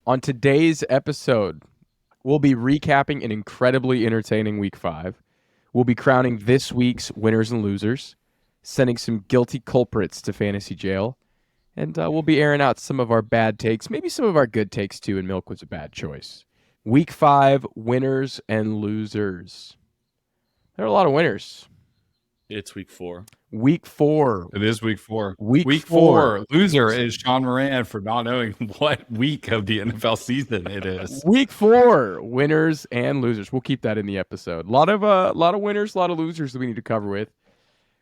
On today's episode, we'll be recapping an incredibly entertaining Week 5. We'll be crowning this week's winners and losers, sending some guilty culprits to fantasy jail, and we'll be airing out some of our bad takes, maybe some of our good takes too, and Milk was a bad choice. Week 5, winners and losers. There are a lot of winners. It's week 4. Week 4. It is week 4. Week 4. Loser is Shaun Moran for not knowing what week of the NFL season it is. Week 4, winners and losers. We'll keep that in the episode. A lot of winners, a lot of losers that we need to cover with.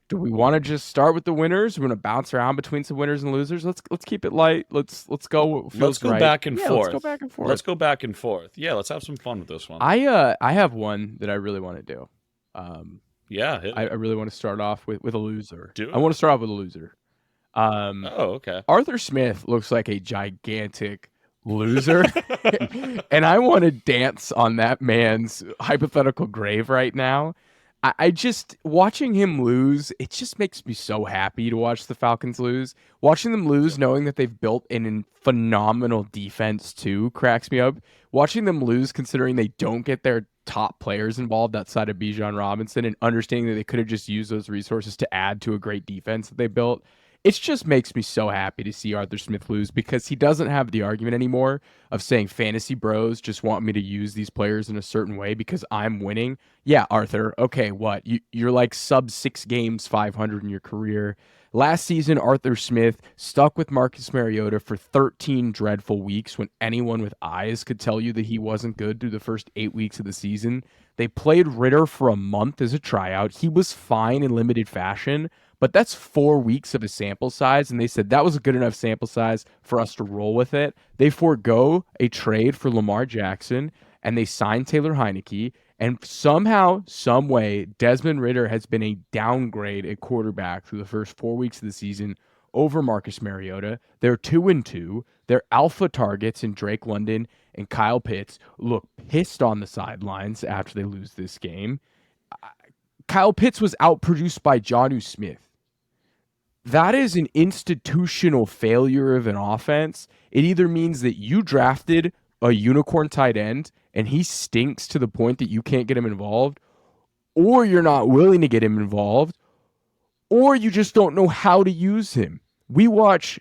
Do we want to just start with the winners? We're going to bounce around between some winners and losers. Let's keep it light. Let's go. Let's go back and forth. Let's go back and forth. Let's go back and forth. Yeah, let's have some fun with this one. I have one that I really want to do. Yeah, I really want to start off with a loser. Do it. I want to start off with a loser. Okay. Arthur Smith looks like a gigantic loser, and I want to dance on that man's hypothetical grave right now. I just, watching him lose, it just makes me so happy to watch the Falcons lose. Watching them lose, knowing that they've built a phenomenal defense too, cracks me up. Watching them lose, considering they don't get their top players involved outside of Bijan Robinson, and understanding that they could have just used those resources to add to a great defense that they built. It just makes me so happy to see Arthur Smith lose, because he doesn't have the argument anymore of saying fantasy bros just want me to use these players in a certain way because I'm winning. Yeah, Arthur, okay, what? You're like sub 6 games 500 in your career. Last season, Arthur Smith stuck with Marcus Mariota for 13 dreadful weeks when anyone with eyes could tell you that he wasn't good through the first 8 weeks of the season. They played Ritter for a month as a tryout. He was fine in limited fashion, but that's 4 weeks of a sample size, and they said that was a good enough sample size for us to roll with it. They forego a trade for Lamar Jackson, and they signed Taylor Heineke, and somehow, some way, Desmond Ridder has been a downgrade at quarterback through the first 4 weeks of the season over Marcus Mariota. They're 2-2. Their alpha targets in Drake London and Kyle Pitts look pissed on the sidelines after they lose this game. Kyle Pitts was outproduced by Jonnu Smith. That is an institutional failure of an offense. It either means that you drafted a unicorn tight end and he stinks to the point that you can't get him involved, or you're not willing to get him involved, or you just don't know how to use him. We watch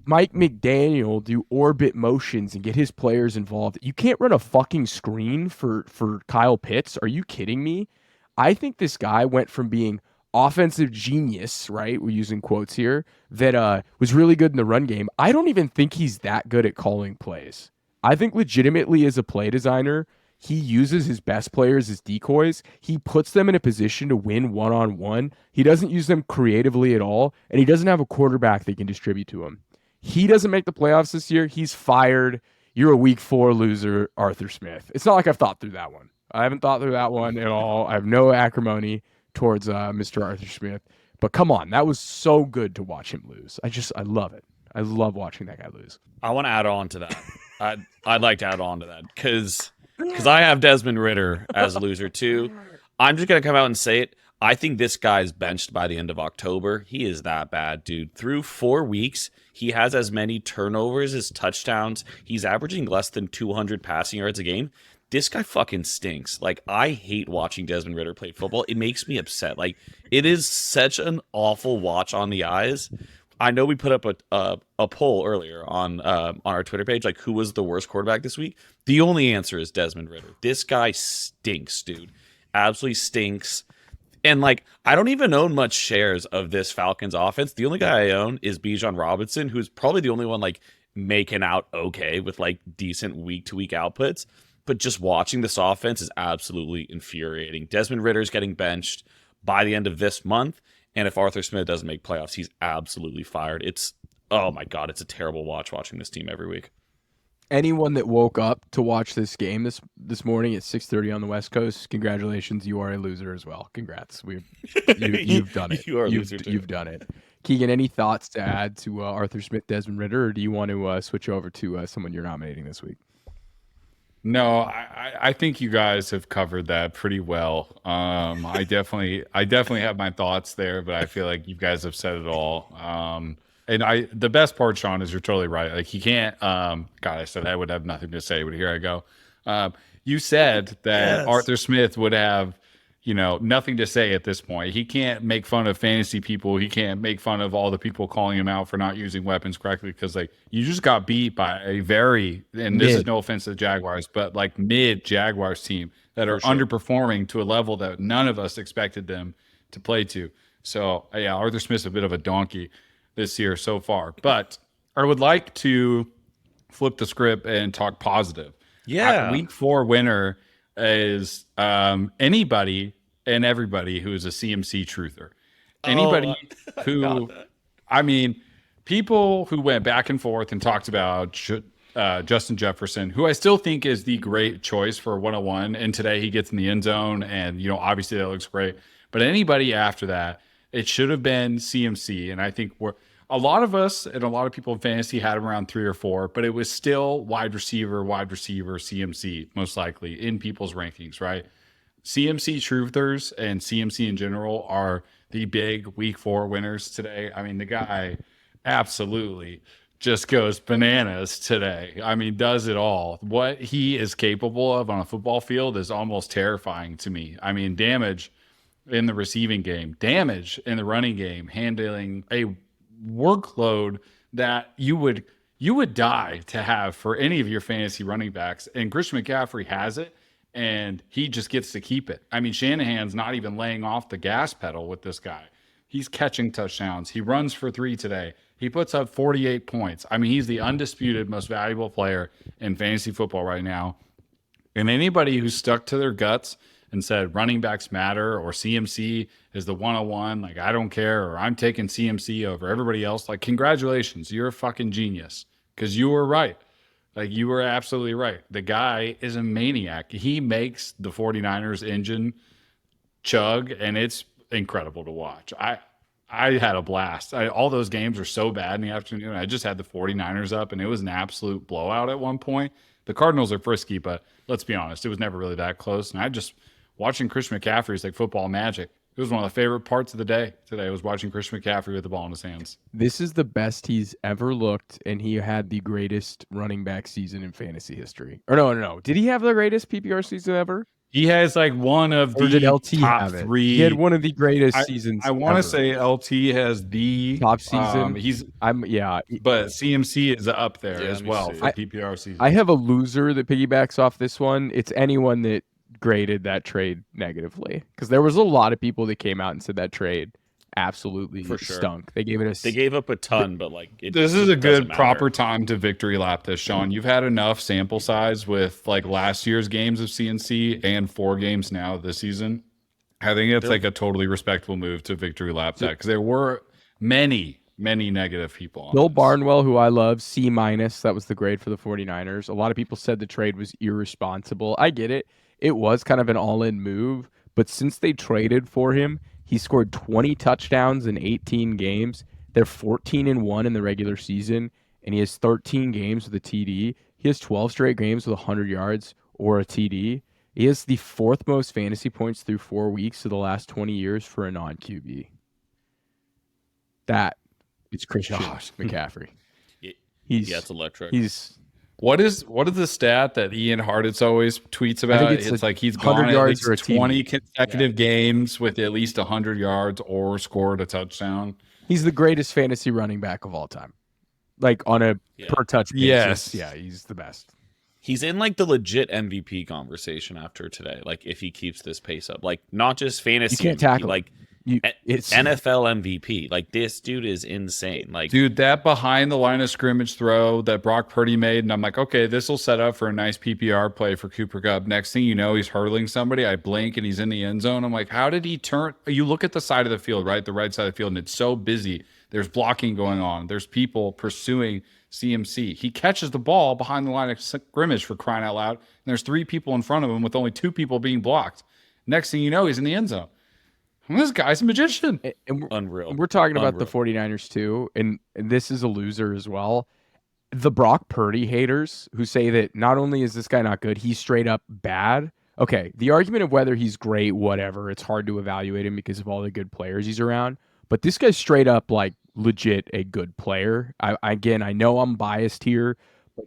Mike McDaniel do orbit motions and get his players involved. You can't run a fucking screen for Kyle Pitts. Are you kidding me? I think this guy went from being offensive genius, right? We're using quotes here, that was really good in the run game. I don't even think he's that good at calling plays. I think legitimately as a play designer, he uses his best players as decoys. He puts them in a position to win one-on-one. He doesn't use them creatively at all, and he doesn't have a quarterback that can distribute to him. He doesn't make the playoffs this year. He's fired. You're a week 4 loser, Arthur Smith. It's not like I've thought through that one. I haven't thought through that one at all. I have no acrimony towards Mr. Arthur Smith. But come on, that was so good to watch him lose. I love it. I love watching that guy lose. I want to add on to that. I'd like to add on to that because I have Desmond Ridder as a loser too. I'm just going to come out and say it. I think this guy's benched by the end of October. He is that bad, dude. Through 4 weeks, he has as many turnovers as touchdowns. He's averaging less than 200 passing yards a game. This guy fucking stinks. Like, I hate watching Desmond Ridder play football. It makes me upset. Like, it is such an awful watch on the eyes. I know we put up a poll earlier on our Twitter page, like, who was the worst quarterback this week? The only answer is Desmond Ridder. This guy stinks, dude. Absolutely stinks. And, like, I don't even own much shares of this Falcons offense. The only guy I own is Bijan Robinson, who's probably the only one, like, making out okay with, like, decent week-to-week outputs. But just watching this offense is absolutely infuriating. Desmond Ridder's getting benched by the end of this month. And if Arthur Smith doesn't make playoffs, he's absolutely fired. Oh my God, it's a terrible watching this team every week. Anyone that woke up to watch this game this morning at 6:30 on the West Coast, congratulations, you are a loser as well. Congrats. You've done it. You are a loser too. You've done it. Keegan, any thoughts to add to Arthur Smith, Desmond Ridder, or do you want to switch over to someone you're nominating this week? No, I think you guys have covered that pretty well. I definitely have my thoughts there, but I feel like you guys have said it all. And the best part, Shaun, is you're totally right. Like he can't. God, I said I would have nothing to say, but here I go. You said that Yes. Arthur Smith would have, nothing to say at this point. He can't make fun of fantasy people. He can't make fun of all the people calling him out for not using weapons correctly because like you just got beat by a and this is no offense to the Jaguars, but like mid Jaguars team that are underperforming to a level that none of us expected them to play to. So yeah, Arthur Smith's a bit of a donkey this year so far. But I would like to flip the script and talk positive. Yeah. Week 4 winner is anybody and everybody who is a CMC truther. Anybody who, I mean, people who went back and forth and talked about Justin Jefferson, who I still think is the great choice for 101. And today he gets in the end zone and, obviously that looks great. But anybody after that, it should have been CMC. And I think a lot of us and a lot of people in fantasy had him around 3 or 4, but it was still wide receiver, CMC, most likely in people's rankings, right? CMC truthers and CMC in general are the big week 4 winners today. I mean, the guy absolutely just goes bananas today. I mean, does it all. What he is capable of on a football field is almost terrifying to me. I mean, damage in the receiving game, damage in the running game, handling a workload that you would die to have for any of your fantasy running backs. And Christian McCaffrey has it, and he just gets to keep it. I mean, Shanahan's not even laying off the gas pedal with this guy. He's catching touchdowns. He runs for 3 today. He puts up 48 points. I mean, he's the undisputed most valuable player in fantasy football right now. And anybody who's stuck to their guts and said running backs matter or CMC is the 101, like I don't care, or I'm taking CMC over everybody else, like congratulations, you're a fucking genius because you were right. Like you were absolutely right. The guy is a maniac. He makes the 49ers engine chug and it's incredible to watch. I had a blast. All those games are so bad in the afternoon. I just had the 49ers up and it was an absolute blowout at one point. The Cardinals are frisky, but let's be honest, it was never really that close. And watching Christian McCaffrey is like football magic. It was one of the favorite parts of the day today. I was watching Christian McCaffrey with the ball in his hands. This is the best he's ever looked, and he had the greatest running back season in fantasy history. Or no. Did he have the greatest PPR season ever? He has like one of Or the did LT top have it? 3. He had one of the greatest seasons. I want ever. to say LT has the top season. But CMC is up there as well see. for PPR season. I have a loser that piggybacks off this one. It's anyone that graded that trade negatively, because there was a lot of people that came out and said that trade absolutely stunk. They gave up a ton, but like this is a good proper time to victory lap this, Shaun. You've had enough sample size with like last year's games of CNC and 4 games now this season. I think it's like a totally respectable move to victory lap that, because there were many negative people on Bill this. Barnwell, who I love, C-. That was the grade for the 49ers. A lot of people said the trade was irresponsible. I get it. It was kind of an all-in move, but since they traded for him, he scored 20 touchdowns in 18 games. They're 14-1 in the regular season, and he has 13 games with a TD. He has 12 straight games with 100 yards or a TD. He has the 4th most fantasy points through 4 weeks of the last 20 years for a non-QB. That is Christian McCaffrey. It's electric. What is the stat that Ian Hartitz always tweets about? It's like he's gone at least 20 consecutive games with at least 100 yards or scored a touchdown. He's the greatest fantasy running back of all time. Like on a per touch basis. Yes. Yeah, he's the best. He's in like the legit MVP conversation after today. Like if he keeps this pace up, like not just fantasy, you can't tackle like it's NFL MVP. Like this dude is insane. Like dude, that behind the line of scrimmage throw that Brock Purdy made, and I'm like, okay, this will set up for a nice PPR play for Cooper Kupp. Next thing you know, he's hurling somebody. I blink and he's in the end zone. I'm like, how did he turn? You look at the side of the field, right? The right side of the field, and it's so busy. There's blocking going on. There's people pursuing CMC. He catches the ball behind the line of scrimmage, for crying out loud. And there's 3 people in front of him with only 2 people being blocked. Next thing you know, he's in the end zone. This guy's a magician. And unreal. We're talking about the 49ers too, and this is a loser as well. The Brock Purdy haters who say that not only is this guy not good, he's straight up bad. Okay, the argument of whether he's great, whatever, it's hard to evaluate him because of all the good players he's around. But this guy's straight up like legit a good player. I know I'm biased here.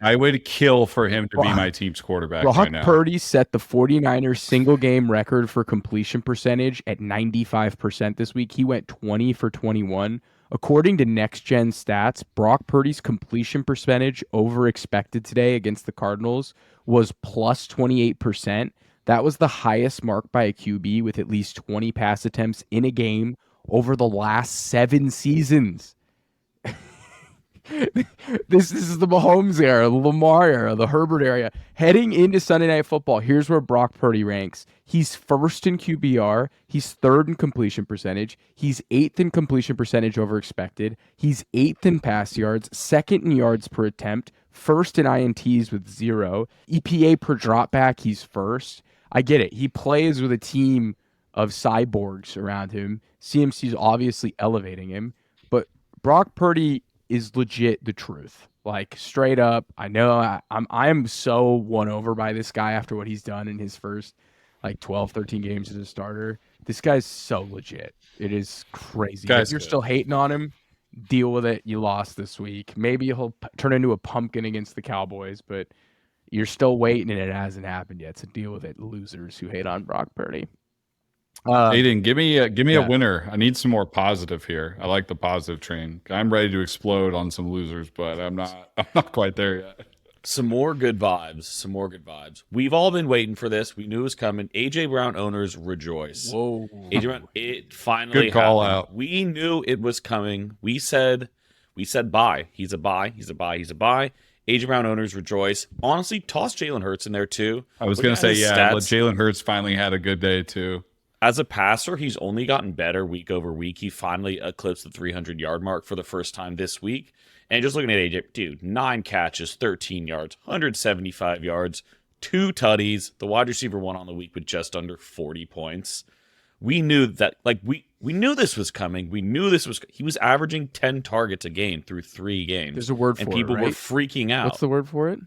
I would kill for him to be my team's quarterback Brock right now. Purdy set the 49ers single game record for completion percentage at 95% this week. He went 20 for 21. According to Next Gen Stats, Brock Purdy's completion percentage over expected today against the Cardinals was plus 28%. That was the highest mark by a QB with at least 20 pass attempts in a game over the last 7 seasons. This is the Mahomes era, the Lamar era, the Herbert era. Heading into Sunday Night Football, here's where Brock Purdy ranks. He's first in QBR. He's third in completion percentage. He's eighth in completion percentage over expected. He's eighth in pass yards, second in yards per attempt, first in INTs with 0. EPA per dropback, he's first. I get it. He plays with a team of cyborgs around him. CMC's obviously elevating him, but Brock Purdy is legit the truth. Like, straight up, I know I'm so won over by this guy after what he's done in his first like 12, 13 games as a starter. This guy's so legit. It is crazy. If you're still hating on him, deal with it. You lost this week. Maybe he'll turn into a pumpkin against the Cowboys, but you're still waiting and it hasn't happened yet. So deal with it, losers who hate on Brock Purdy. Aidan, give me a winner. I need some more positive here. I like the positive train. I'm ready to explode on some losers, but I'm not quite there yet. Some more good vibes. We've all been waiting for this. We knew it was coming. AJ Brown owners rejoice. Whoa. AJ Brown, it finally good call happened. out. We knew it was coming. We said buy. He's a buy. AJ Brown owners rejoice. Honestly, toss Jalen Hurts in there too. I was going to say, Jalen Hurts finally had a good day too. As a passer, he's only gotten better week over week. He finally eclipsed the 300-yard mark for the first time this week. And just looking at AJ, dude, 9 catches, 13 yards, 175 yards, 2 tutties. The wide receiver one on the week with just under 40 points. We knew that, we knew this was coming. He was averaging 10 targets a game through 3 games. There's a word for it, and people right? were freaking out. What's the word for it?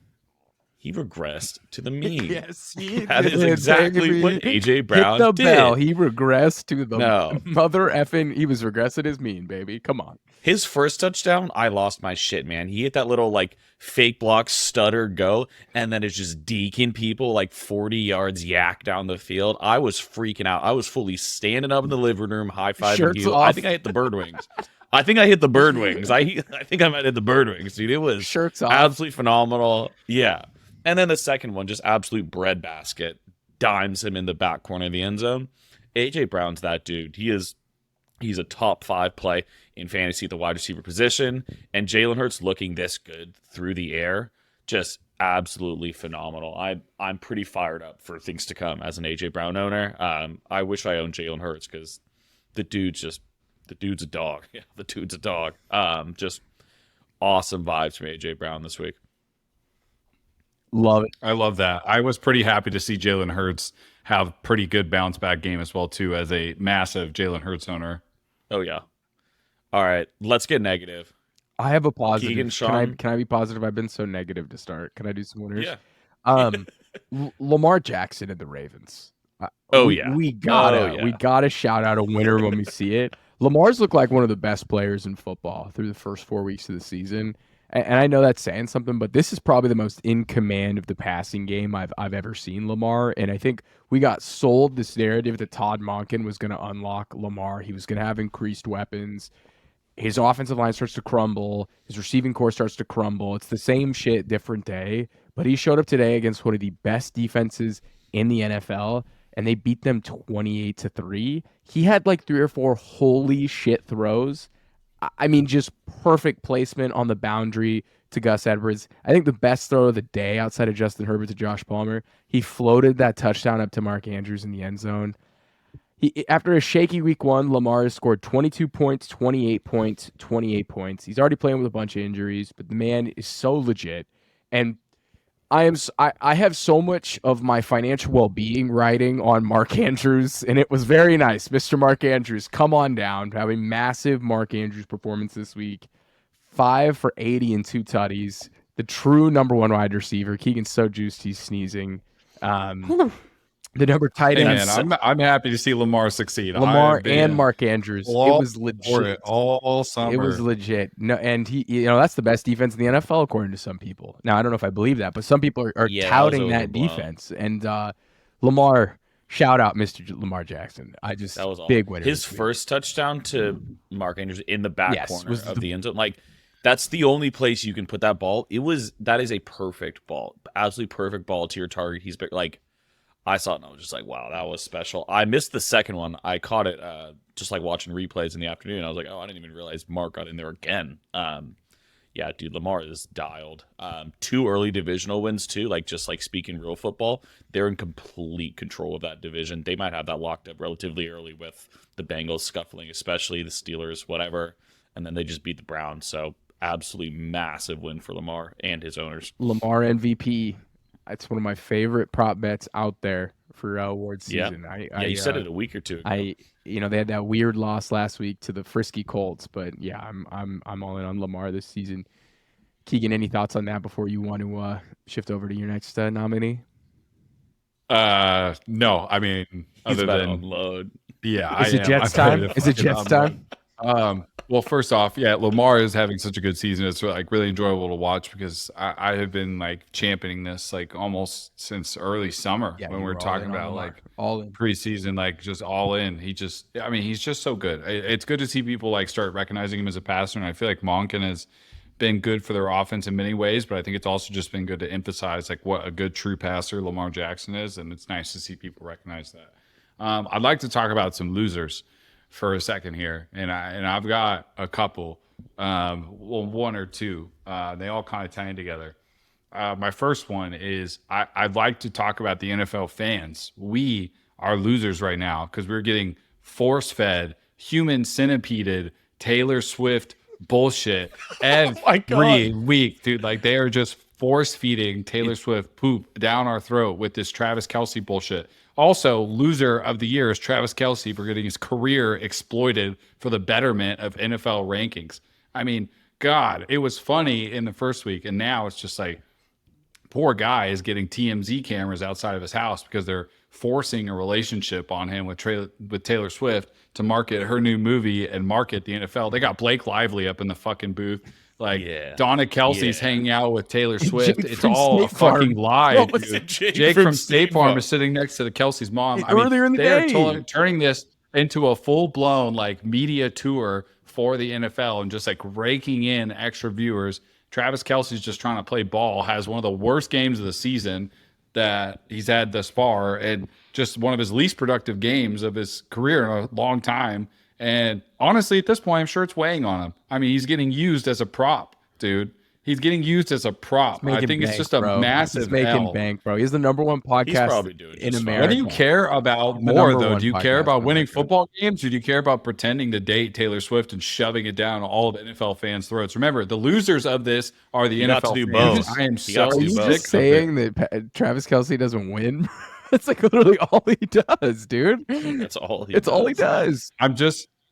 He regressed to the mean. Yes, that is exactly what AJ Brown hit the did. Bell. He regressed to the mother effing. He was regressing his mean, baby. Come on. His first touchdown, I lost my shit, man. He hit that little fake block stutter go, and then it's just deking people 40 yards yak down the field. I was freaking out. I was fully standing up in the living room, high-fiving you. I think I hit the bird wings. I think I might have hit the bird wings, dude. It was shirts off. Absolutely phenomenal. Yeah. And then the second one, just absolute breadbasket, dimes him in the back corner of the end zone. AJ Brown's that dude. He's a top 5 play in fantasy at the wide receiver position. And Jalen Hurts looking this good through the air, just absolutely phenomenal. I'm pretty fired up for things to come as an AJ Brown owner. I wish I owned Jalen Hurts because the dude's a dog. Yeah, the dude's a dog. Just awesome vibes from AJ Brown this week. Love it. I love that. I was pretty happy to see Jalen Hurts have pretty good bounce back game as well too, as a massive Jalen Hurts owner. Oh yeah. All right, let's get negative. I have a positive. Keegan, Shaun. Can I be positive? I've been so negative to start. Can I do some winners? Yeah. Lamar Jackson and the Ravens. We gotta shout out a winner when we see it. Lamar's looked like one of the best players in football through the first 4 weeks of the season. And I know that's saying something, but this is probably the most in command of the passing game I've ever seen Lamar. And I think we got sold this narrative that Todd Monken was going to unlock Lamar. He was going to have increased weapons. His offensive line starts to crumble. His receiving core starts to crumble. It's the same shit, different day. But he showed up today against one of the best defenses in the NFL, and they beat them 28-3. He had 3 or 4 holy shit throws. I mean, just perfect placement on the boundary to Gus Edwards. I think the best throw of the day outside of Justin Herbert to Josh Palmer, he floated that touchdown up to Mark Andrews in the end zone. After a shaky week 1, Lamar has scored 22 points, 28 points, 28 points. He's already playing with a bunch of injuries, but the man is so legit. And I have so much of my financial well-being riding on Mark Andrews, and it was very nice. Mr. Mark Andrews, come on down. Have a massive Mark Andrews performance this week. 5 for 80 and 2 tutties. The true number 1 wide receiver. Keegan's so juiced he's sneezing. The number tight Hey, ends, man, I'm happy to see Lamar succeed. Lamar I've and been Mark Andrews. It all was for legit. it all It was summer. legit. No, and that's the best defense in the NFL according to some people. Now I don't know if I believe that, but some people are Yeah, that was touting that overblown. defense. And Lamar, shout out Mr. Lamar Jackson. That was awesome. Big winner. His first touchdown to Mark Andrews in the back corner was of the end zone. Like, that's the only place you can put that ball. That is a perfect ball, absolutely perfect ball to your target. He's like, I saw it and I was just like, wow, that was special. I missed the second one. I caught it just like watching replays in the afternoon. I was like, oh, I didn't even realize Mark got in there again. Yeah, dude, Lamar is dialed. 2 early divisional wins too. Like, just like speaking real football, they're in complete control of that division. They might have that locked up relatively early with the Bengals scuffling, especially the Steelers, whatever. And then they just beat the Browns. So absolutely massive win for Lamar and his owners. Lamar MVP. It's one of my favorite prop bets out there for award season. Yeah, you said it a week or two ago. They had that weird loss last week to the frisky Colts, but yeah, I'm all in on Lamar this season. Keegan, any thoughts on that before you want to shift over to your next nominee? No, I mean, other than unload. Yeah, is it Jets time? Is it Jets time? Well, first off, yeah, Lamar is having such a good season. It's like really enjoyable to watch because I have been like championing this like almost since early summer when we're talking about like all in preseason, like just all in. He's just so good. It's good to see people like start recognizing him as a passer, and I feel like Monken has been good for their offense in many ways, but I think it's also just been good to emphasize like what a good true passer Lamar Jackson is, and it's nice to see people recognize that. I'd like to talk about some losers for a second here, and I've got a couple, one or two. They all kind of tie in together. My first one is I'd like to talk about the NFL fans. We are losers right now because we're getting force-fed, human centipeded Taylor Swift bullshit every week, dude. Like, they are just force-feeding Taylor Swift poop down our throat with this Travis Kelce bullshit. Also, loser of the year is Travis Kelce for getting his career exploited for the betterment of NFL rankings. I mean, God, it was funny in the first week, and now it's just like, poor guy is getting TMZ cameras outside of his house because they're forcing a relationship on him with Taylor Swift to market her new movie and market the NFL. They got Blake Lively up in the fucking booth. Like, Donna Kelsey's hanging out with Taylor Swift. It's all a fucking lie. Jake from State Farm is sitting next to the Kelsey's mom. Earlier in the day. They're turning this into a full-blown like media tour for the NFL and just like raking in extra viewers. Travis Kelce's just trying to play ball, has one of the worst games of the season that he's had thus far, and just one of his least productive games of his career in a long time. And honestly, at this point, I'm sure it's weighing on him. I mean, he's getting used as a prop, dude. He's getting used as a prop. I think it's just a massive He's making bank, bro. He's the number one podcast in America. What do you care about more, though? Do you care about winning football games, or do you care about pretending to date Taylor Swift and shoving it down all of NFL fans' throats? Remember, the losers of this are the NFL fans. I am so sick. Are you just saying that Travis Kelce doesn't win? That's like literally all he does, dude. That's all he does.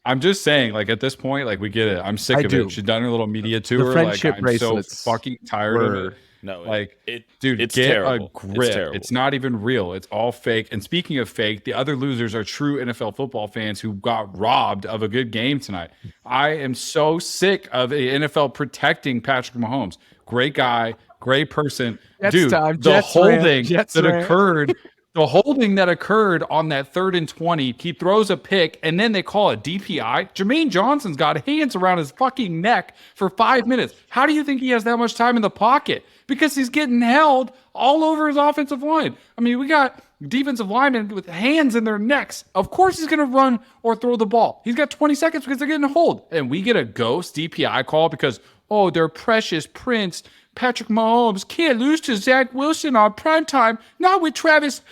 I'm just saying, like, at this point, like, we get it. I'm sick of it. She's done her little media tour. The friendship like, I'm so fucking tired of it. No, like, dude, it's get terrible. A grip. It's not even real. It's all fake. And speaking of fake, the other losers are true NFL football fans who got robbed of a good game tonight. I am so sick of the NFL protecting Patrick Mahomes. Great guy, great person. Dude, the holding that occurred on that 3rd and 20, he throws a pick, and then they call it DPI. Jermaine Johnson's got hands around his fucking neck for 5 minutes. How do you think he has that much time in the pocket? Because he's getting held all over his offensive line. I mean, we got defensive linemen with hands in their necks. Of course he's going to run or throw the ball. He's got 20 seconds because they're getting hold. And we get a ghost DPI call because, oh, their precious prince, Patrick Mahomes, can't lose to Zach Wilson on primetime. Not with Travis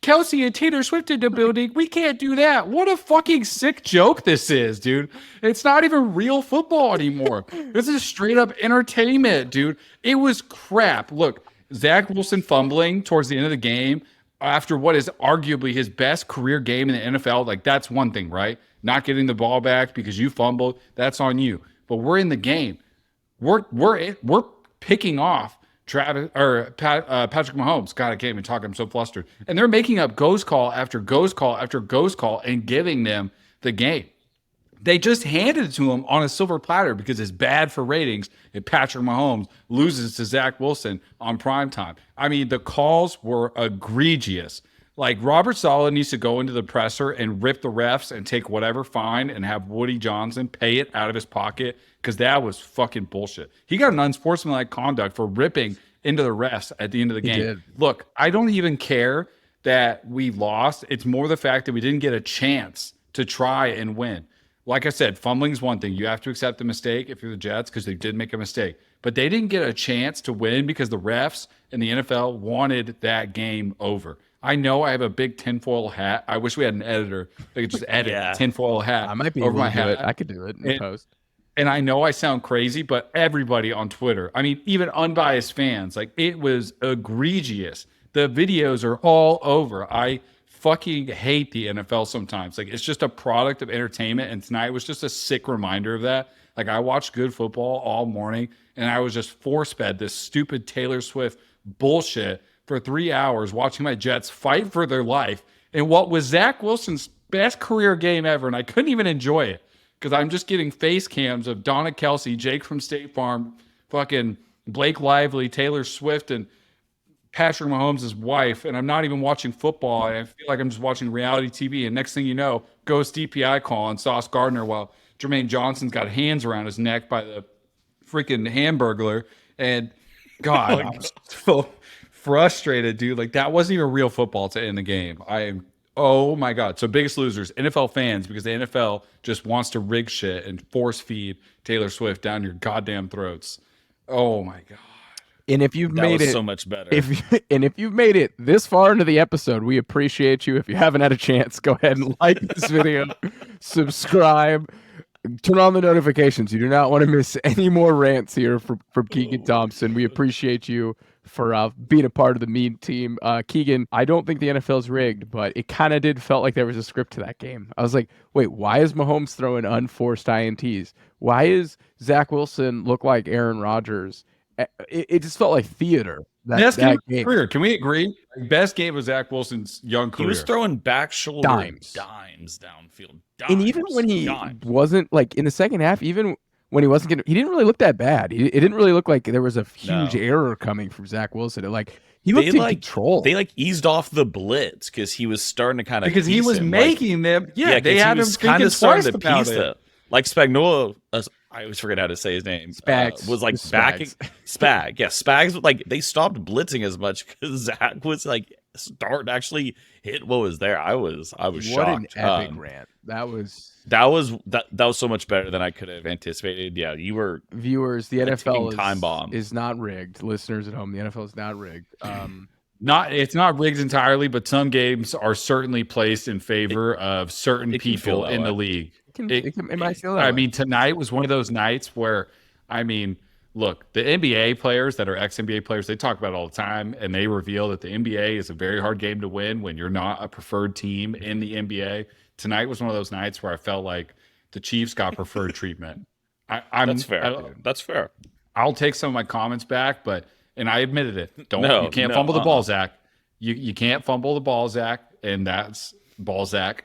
Kelce and Taylor Swift in the building. We can't do that. What a fucking sick joke this is, dude. It's not even real football anymore. This is straight up entertainment, dude. It was crap. Look, Zach Wilson fumbling towards the end of the game after what is arguably his best career game in the NFL. Like, that's one thing, right? Not getting the ball back because you fumbled, that's on you. But we're in the game. We're picking off Patrick Mahomes. God, I can't even talk. I'm so flustered. And they're making up ghost call after ghost call after ghost call and giving them the game. They just handed it to him on a silver platter because it's bad for ratings if Patrick Mahomes loses to Zach Wilson on primetime. I mean, the calls were egregious. Like, Robert Saleh needs to go into the presser and rip the refs and take whatever fine and have Woody Johnson pay it out of his pocket because that was fucking bullshit. He got an unsportsmanlike conduct for ripping into the refs at the end of the game. Look, I don't even care that we lost. It's more the fact that we didn't get a chance to try and win. Like I said, fumbling is one thing. You have to accept the mistake if you're the Jets because they did make a mistake. But they didn't get a chance to win because the refs and the NFL wanted that game over. I know I have a big tinfoil hat. I wish we had an editor that could just edit tinfoil hat. I might be over able my to do hat. it. I could do it in post. And I know I sound crazy, but everybody on Twitter, I mean, even unbiased fans, like, it was egregious. The videos are all over. I fucking hate the NFL sometimes. Like, it's just a product of entertainment. And tonight was just a sick reminder of that. Like, I watched good football all morning and I was just force-fed this stupid Taylor Swift bullshit for 3 hours watching my Jets fight for their life in what was Zach Wilson's best career game ever. And I couldn't even enjoy it because I'm just getting face cams of Donna Kelsey, Jake from State Farm, fucking Blake Lively, Taylor Swift, and Patrick Mahomes' wife, and I'm not even watching football, and I feel like I'm just watching reality TV, and next thing you know, goes DPI call on Sauce Gardner while Jermaine Johnson's got hands around his neck by the freaking Hamburglar, and God, I'm so frustrated, dude. Like, that wasn't even real football to end the game. Oh my God. So, biggest losers, NFL fans, because the NFL just wants to rig shit and force feed Taylor Swift down your goddamn throats. Oh my God. And if you've made it so much better, if you've made it this far into the episode, we appreciate you. If you haven't had a chance, go ahead and like this video, subscribe, turn on the notifications. You do not want to miss any more rants here from Keegan Thomson. We appreciate you for being a part of the meme team. Keegan, I don't think the NFL's rigged, but it kind of did felt like there was a script to that game. I was like, wait, why is Mahomes throwing unforced INTs? Why is Zach Wilson look like Aaron Rodgers? It just felt like theater. Best game of his career. Can we agree? Best game of Zach Wilson's young career. He was throwing back shoulder dimes downfield. And even when he wasn't, like, in the second half, even when he wasn't getting, he didn't really look that bad. It didn't really look like there was a huge error coming from Zach Wilson. He looked in control. They eased off the blitz because he was starting to kind of because he was making them. Yeah, they had him kind of starting to piece it. Like Spagnuolo. I always forget how to say his name. Spags was like backing Spag. Yeah, Spags. Like, they stopped blitzing as much because Zach was like starting to actually hit what was there. I was shocked. What an epic rant. That was so much better than I could have anticipated. Yeah, you were viewers. The NFL time bomb is not rigged. Listeners at home, the NFL is not rigged. It's not rigged entirely, but some games are certainly placed in favor of certain people in the league. It might feel that way. mean, tonight was one of those nights where, I mean, look, the NBA players that are ex-NBA players, they talk about it all the time, and they reveal that the NBA is a very hard game to win when you're not a preferred team in the NBA. Tonight was one of those nights where I felt like the Chiefs got preferred treatment. That's fair. That's fair. I'll take some of my comments back, and I admitted it. You can't fumble the ball, Zach. You can't fumble the ball, Zach, and that's ball, Zach.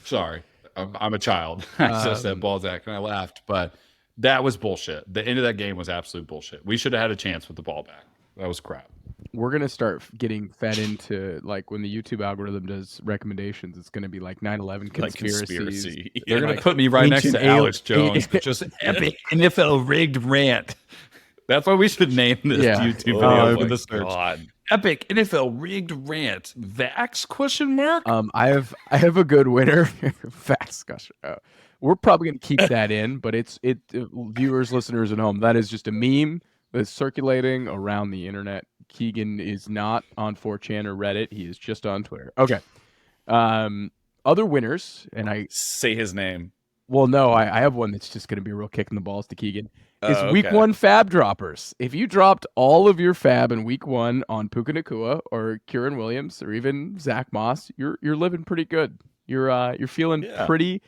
Sorry. I'm a child. I just said Balzac and I laughed, but that was bullshit. The end of that game was absolute bullshit. We should have had a chance with the ball back. That was crap. We're going to start getting fed into, like, when the YouTube algorithm does recommendations, it's going to be like 9/11 conspiracy. They're going to put me right next to Alex Jones. Just epic NFL rigged rant. That's what we should name this YouTube video for the search. God. Epic NFL rigged rant. Vax ? I have a good winner. Vax question. We're probably gonna keep that in, but it's viewers, listeners at home. That is just a meme that's circulating around the internet. Keegan is not on 4chan or Reddit. He is just on Twitter. Okay. Other winners, and I say his name. Well, no, I have one that's just gonna be a real kick in the balls to Keegan. It's week one fab droppers. If you dropped all of your fab in week one on Puka Nacua or Kieran Williams or even Zach Moss, you're living pretty good. You're feeling pretty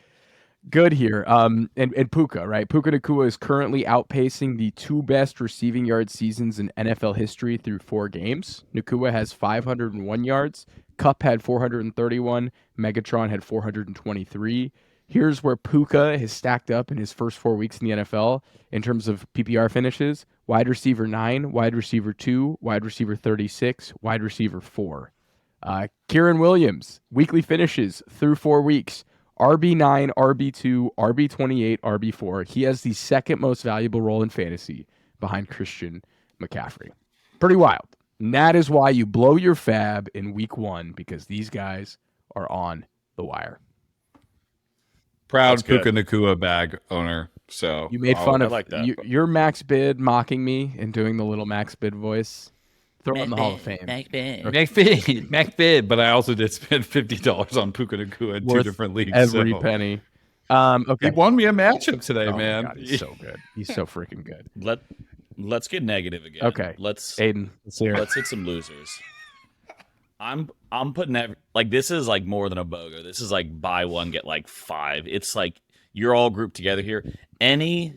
good here. And Puka, right? Puka Nacua is currently outpacing the 2 best receiving yard seasons in NFL history through 4 games. Nacua has 501 yards. Cup had 431. Megatron had 423. Here's where Puka has stacked up in his first 4 weeks in the NFL in terms of PPR finishes. Wide receiver 9, wide receiver 2, wide receiver 36, wide receiver 4. Kieran Williams, weekly finishes through 4 weeks. RB9, RB2, RB28, RB4. He has the second most valuable role in fantasy behind Christian McCaffrey. Pretty wild. And that is why you blow your FAAB in week 1, because these guys are on the wire. Proud Puka Nacua bag owner. So you made fun of like that. Your Max Bid mocking me and doing the little Max Bid voice. Throw in the Hall of Fame. Mac bid, but I also did spend $50 on Puka Nacua in 2 different leagues. Every penny. Okay. He won me a matchup today, man. God, he's so good. He's so freaking good. Let's get negative again. Okay. Aidan, let's hit some losers. I'm putting this is like more than a BOGO. This is like buy 1 get like 5. It's like you're all grouped together here. Any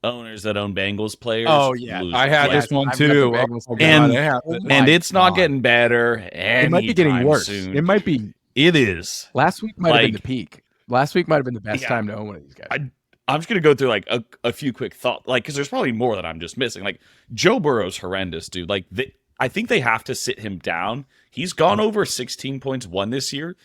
owners that own Bengals players. Oh yeah, I had this one too, and it's not getting better. It might be getting worse. Soon. It might be. It is. Last week might have been the peak. Last week might have been the best time to own one of these guys. I'm just gonna go through like a few quick thoughts, like because there's probably more that I'm just missing. Like Joe Burrow's horrendous, dude. Like I think they have to sit him down. He's gone over 16 points won this year.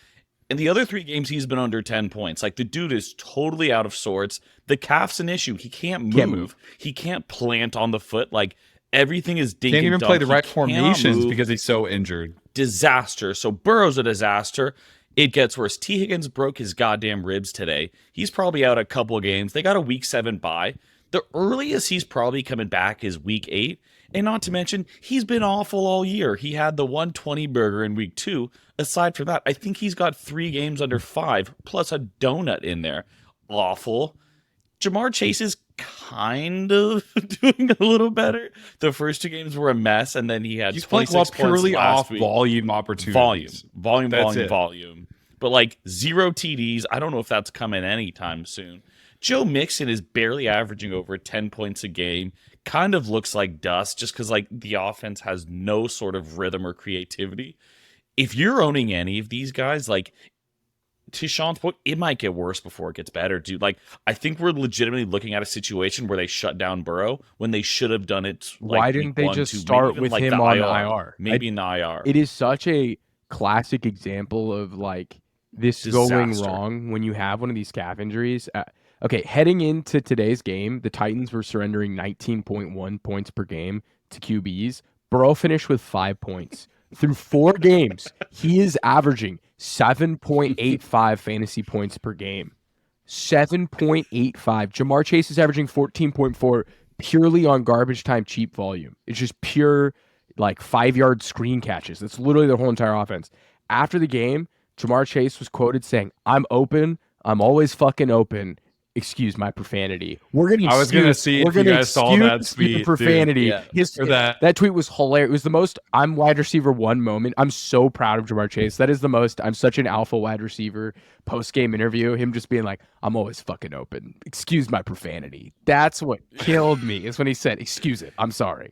In the other 3 games, he's been under 10 points. Like, the dude is totally out of sorts. The calf's an issue. He can't move. He can't plant on the foot. Like, everything is dinking. Can't even play the right formations because he's so injured. Disaster. So Burrow's a disaster. It gets worse. T. Higgins broke his goddamn ribs today. He's probably out a couple of games. They got a week 7 bye. The earliest he's probably coming back is week 8. And not to mention, he's been awful all year. He had the 120 burger in week 2. Aside from that, I think he's got 3 games under 5, plus a donut in there. Awful. Jamar Chase is kind of doing a little better. The first 2 games were a mess, and then he had he's playing well purely off week. Volume opportunities. Volume. But like 0 TDs. I don't know if that's coming anytime soon. Joe Mixon is barely averaging over 10 points a game. Kind of looks like dust just because like the offense has no sort of rhythm or creativity. If you're owning any of these guys, like to Shaun's point, it might get worse before it gets better, dude. Like I think we're legitimately looking at a situation where they shut down Burrow when they should have done it. Like, why didn't they just start with him on IR? Maybe in IR. It is such a classic example of like this going wrong when you have one of these calf injuries. Okay, heading into today's game, the Titans were surrendering 19.1 points per game to QBs. Burrow finished with 5 points. Through 4 games, he is averaging 7.85 fantasy points per game. 7.85. Jamar Chase is averaging 14.4 purely on garbage time cheap volume. It's just pure like 5-yard screen catches. That's literally their whole entire offense. After the game, Jamar Chase was quoted saying, "I'm open. I'm always fucking open. Excuse my profanity." I was gonna see if you guys saw that tweet, profanity. Dude. That tweet was hilarious. It was the most I'm wide receiver 1 moment. I'm so proud of Jamar Chase. That is the most I'm such an alpha wide receiver post game interview. Him just being like, "I'm always fucking open. Excuse my profanity." That's what killed me. Is when he said, "Excuse it. I'm sorry."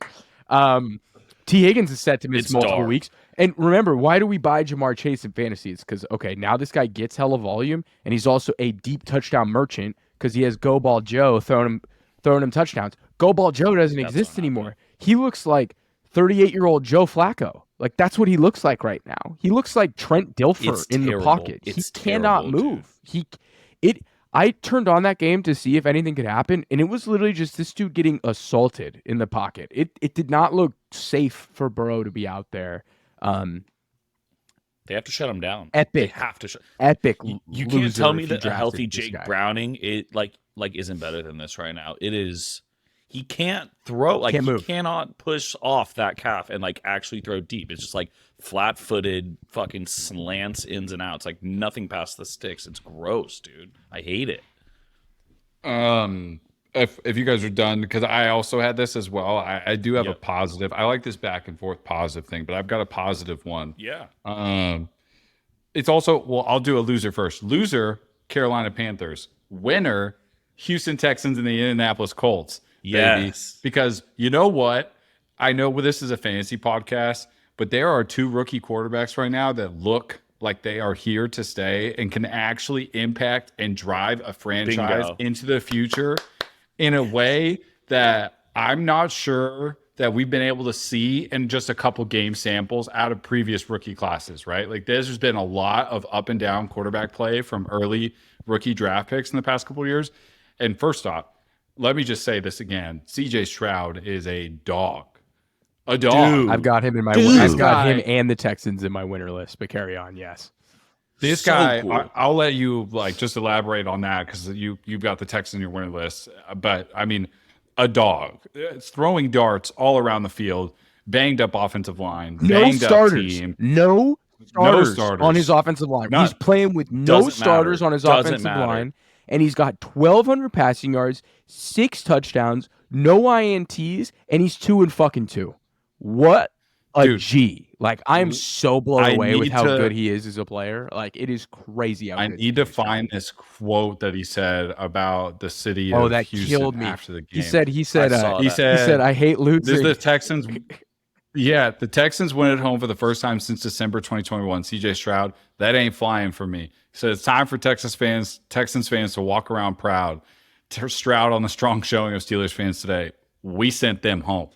T. Higgins is set to miss multiple weeks. And remember, why do we buy Jamar Chase in fantasy? It's because, okay, now this guy gets hella volume, and he's also a deep touchdown merchant because he has Go Ball Joe throwing him touchdowns. Go Ball Joe doesn't exist anymore. He looks like 38-year-old Joe Flacco. Like, that's what he looks like right now. He looks like Trent Dilfer in the pocket. He cannot move. I turned on that game to see if anything could happen, and it was literally just this dude getting assaulted in the pocket. It did not look safe for Burrow to be out there. They have to shut him down. Epic. They have to Epic. You can't tell me that a healthy Jake Browning isn't better than this right now. It is. He can't throw. Like he cannot push off that calf and like actually throw deep. It's just like flat-footed fucking slants ins and outs. Like nothing past the sticks. It's gross, dude. I hate it. If you guys are done, because I also had this as well. I do have a positive. I like this back and forth positive thing, but I've got a positive one. Yeah. It's also, well, I'll do a loser first. Loser, Carolina Panthers. winner, Houston Texans and the Indianapolis Colts. Baby. Yes. Because you know what? I know this is a fantasy podcast, but there are 2 rookie quarterbacks right now that look like they are here to stay and can actually impact and drive a franchise into the future in a way that I'm not sure that we've been able to see in just a couple game samples out of previous rookie classes, right? Like there's been a lot of up and down quarterback play from early rookie draft picks in the past couple of years. And first off, let me just say this again. CJ Stroud is a dog. A dog. Dude. I've got him in my I've got him and the Texans in my winner list, but carry on, yes. This guy, cool. I'll let you like just elaborate on that because you've got the Texans in your winner list. But I mean, a dog. It's throwing darts all around the field, banged up offensive line, banged up team. No starters on his offensive line. He's playing with no starters on his offensive line, and he's got 1,200 passing yards, 6 touchdowns, no INTs, and he's 2-2. What a G. Like, I'm so blown away with how good he is as a player. Like, it is crazy. I need to find this quote that he said about the city of that Houston killed me. after the game. He said, I hate losing. This is the Texans. Yeah, the Texans win at home for the first time since December 2021. CJ Stroud, that ain't flying for me. He said it's time for Texans fans to walk around proud. Stroud on the strong showing of Steelers fans today. We sent them home.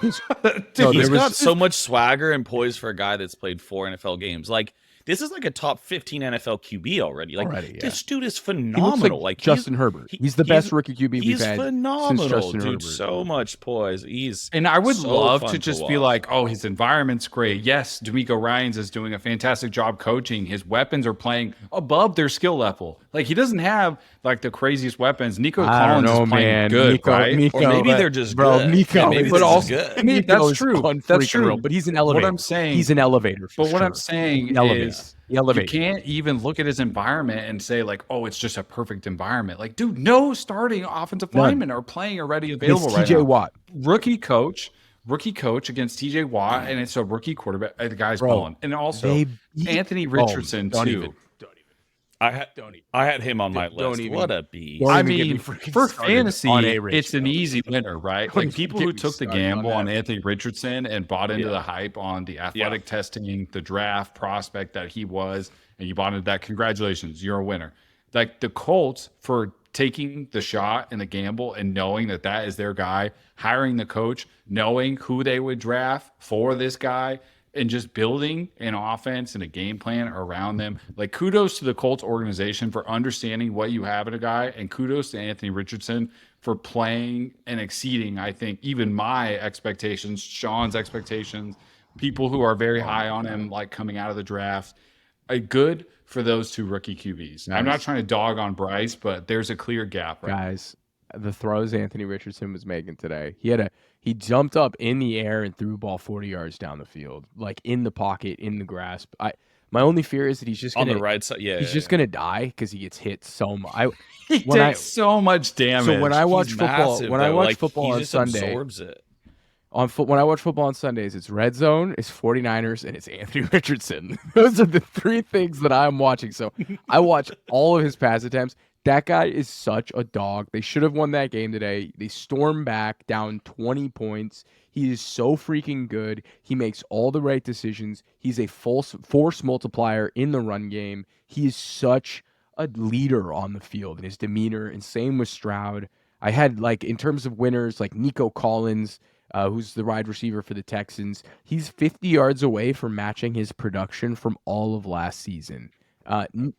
He's got so much swagger and poise for a guy that's played 4 NFL games. Like, this is like a top 15 NFL QB already. Like, this dude is phenomenal. Like Justin Herbert. He's the best rookie QB we've had. He's phenomenal, Justin dude. Herbert. So much poise. And I would love to just be like, oh, his environment's great. Yes, D'Amico Ryans is doing a fantastic job coaching. His weapons are playing above their skill level. Like, he doesn't have like the craziest weapons. Nico Collins is playing good, right? Or maybe they're just good. Nico, maybe but also good. I mean, that's true. That's true. But he's an elevator. What I'm saying, he's an elevator. But what I'm saying is, you can't even look at his environment and say like, oh, it's just a perfect environment. Like, dude, no starting offensive linemen are playing already available right now. TJ Watt, rookie coach against TJ Watt, and it's a rookie quarterback. The guy's balling, and also Anthony Richardson too. I had him on my list. What a beast! I mean, for fantasy, it's an easy winner, right? Like people who took the gamble on Anthony Richardson and bought into the hype on the athletic testing, the draft prospect that he was, and you bought into that. Congratulations, you're a winner. Like the Colts for taking the shot and the gamble and knowing that that is their guy, hiring the coach, knowing who they would draft for this guy, and just building an offense and a game plan around them. Like, kudos to the Colts organization for understanding what you have in a guy, and kudos to Anthony Richardson for playing and exceeding, I think, even my expectations, Shaun's expectations, people who are very high on him, like coming out of the draft. Good for those 2 rookie QBs. Nice. I'm not trying to dog on Bryce, but there's a clear gap. Right guys, the throws Anthony Richardson was making today, he jumped up in the air and threw the ball 40 yards down the field, like in the pocket, in the grasp. My only fear is that he's just on the right side. Yeah, he's just gonna die because he gets hit so much. He takes so much damage. So when I watch football, he on Sunday, absorbs it. When I watch football on Sundays, it's red zone, it's 49ers, and it's Anthony Richardson. Those are the 3 things that I'm watching. So I watch all of his pass attempts. That guy is such a dog. They should have won that game today. They storm back down 20 points. He is so freaking good. He makes all the right decisions. He's a force multiplier in the run game. He is such a leader on the field in his demeanor, and same with Stroud. I had, like, in terms of winners, like Nico Collins, who's the wide receiver for the Texans. He's 50 yards away from matching his production from all of last season.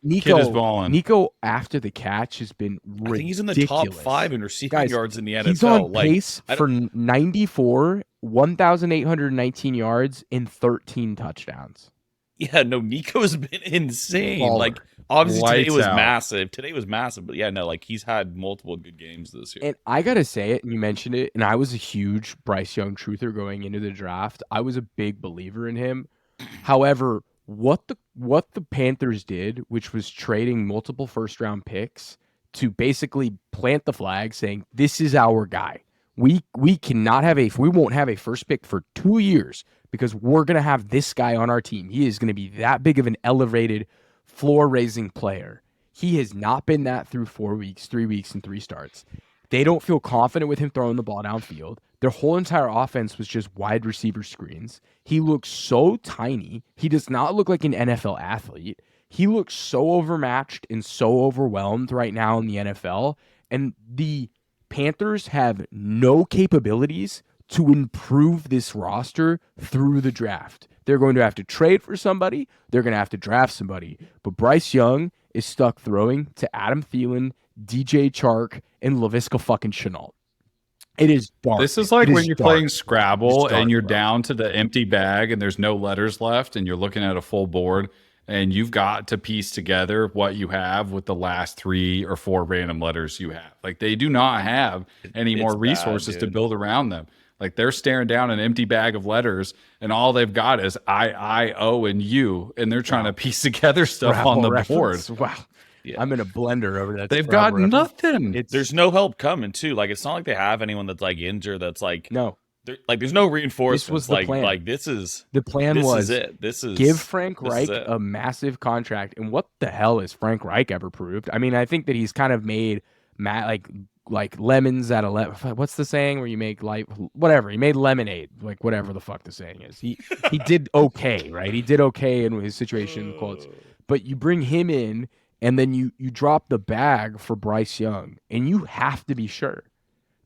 Nico after the catch has been ridiculous. I think he's in the top 5 in receiving yards in the NFL. He's on pace for 94, 1,819 yards, and 13 touchdowns. Yeah, no, Nico's been insane. Baller. Like, obviously today was massive. Today was massive, but yeah, no, like he's had multiple good games this year. And I gotta say it, and you mentioned it, and I was a huge Bryce Young truther going into the draft. I was a big believer in him. However, what the Panthers did, which was trading multiple first-round picks to basically plant the flag, saying this is our guy. We won't have a first pick for 2 years because we're gonna have this guy on our team. He is gonna be that big of an elevated, floor-raising player. He has not been that through 4 weeks, 3 weeks, and 3 starts. They don't feel confident with him throwing the ball downfield. Their whole entire offense was just wide receiver screens. He looks so tiny. He does not look like an NFL athlete. He looks so overmatched and so overwhelmed right now in the NFL. And the Panthers have no capabilities to improve this roster through the draft. They're going to have to trade for somebody. They're going to have to draft somebody. But Bryce Young is stuck throwing to Adam Thielen, DJ Chark, and Laviska fucking Shenault. It is dark. This is like when you're playing Scrabble dark, and you're bro. down to the empty bag and there's no letters left and you're looking at a full board and you've got to piece together what you have with the last 3 or 4 random letters you have. Like they do not have any more resources to build around them. Like they're staring down an empty bag of letters and all they've got is I, O, and U, and they're trying to piece together stuff on the board. Wow. Yeah. I'm in a blender over that. They've got nothing. There's no help coming too. Like it's not like they have anyone that's like injured. That's like no. Like there's no reinforcements. This was the plan. Like this is the plan. Was it. This is give Frank Reich a massive contract. And what the hell has Frank Reich ever proved? I mean, I think that he's kind of made like lemons out of what's the saying where you make whatever, he made lemonade, like whatever the fuck the saying is. He did okay, right? He did okay in his situation, quotes. But you bring him in and then you drop the bag for Bryce Young, and you have to be sure.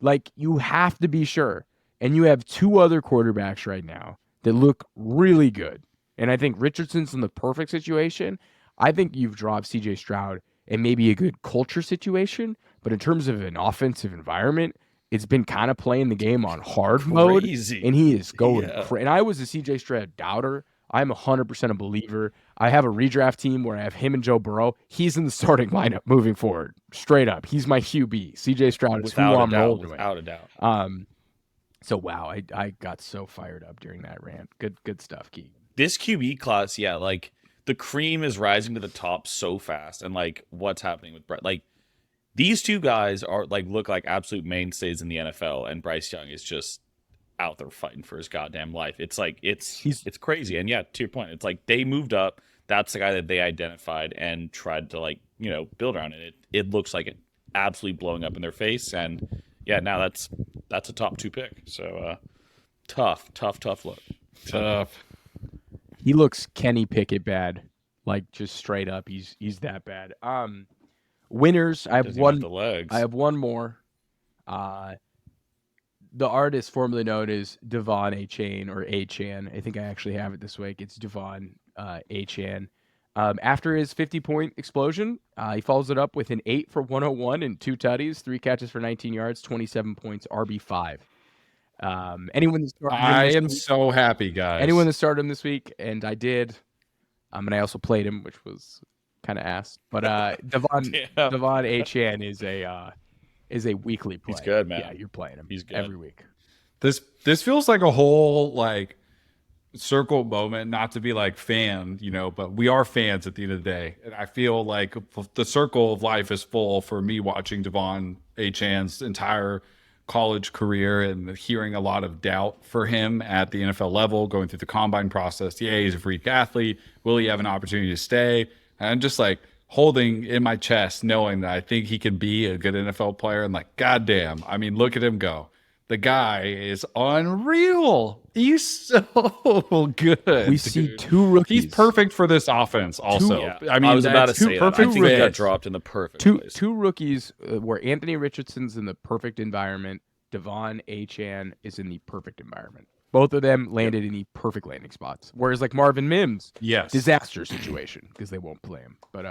Like you have to be sure. And you have 2 other quarterbacks right now that look really good. And I think Richardson's in the perfect situation. I think you've dropped CJ Stroud and maybe a good culture situation. But in terms of an offensive environment, it's been kind of playing the game on hard mode. And he is going and I was a CJ Stroud doubter. I'm 100% a believer. I have a redraft team where I have him and Joe Burrow. He's in the starting lineup moving forward. Straight up. He's my QB. CJ Stroud is who I'm rolling with. Without a doubt. So, wow, I got so fired up during that rant. Good stuff, Keegan. This QB class, yeah, like the cream is rising to the top so fast. And like what's happening with Bryce? Like these 2 guys are like look like absolute mainstays in the NFL. And Bryce Young is just out there fighting for his goddamn life. It's like it's crazy. And yeah, to your point, it's like they moved up. That's the guy that they identified and tried to like, build around it. It looks like it absolutely blowing up in their face. And yeah, now that's a top 2 pick. So tough look. Tough. He looks Kenny Pickett bad, like just straight up. He's that bad. Winners. I have one. I have one more. The artist formerly known as DeVon Achane or Achane. I think I actually have it this week. It's DeVon Achane. After his 50-point explosion, he follows it up with an 8 for 101 and 2 tutties, 3 catches for 19 yards, 27 points, RB5. I am so happy, guys. Anyone that started him this week, and I did, and I also played him, which was kind of ass. But DeVon Achane is a weekly play. He's good, man. Yeah, you're playing him. He's good every week. This feels like a whole like circle moment, not to be like fan, but we are fans at the end of the day. And I feel like the circle of life is full for me watching DeVon Achane's entire college career and hearing a lot of doubt for him at the NFL level, going through the combine process. Yeah, he's a freak athlete. Will he have an opportunity to stay? And I'm just like holding in my chest, knowing that I think he can be a good NFL player. And like, goddamn, I mean, look at him go. The guy is unreal. He's so good. We see 2 rookies. He's perfect for this offense also. I mean, I was about to say perfect. I think he got dropped in the perfect place. 2 rookies where Anthony Richardson's in the perfect environment. DeVon Achane is in the perfect environment. Both of them landed in the perfect landing spots. Whereas like Marvin Mims, disaster situation because they won't play him. But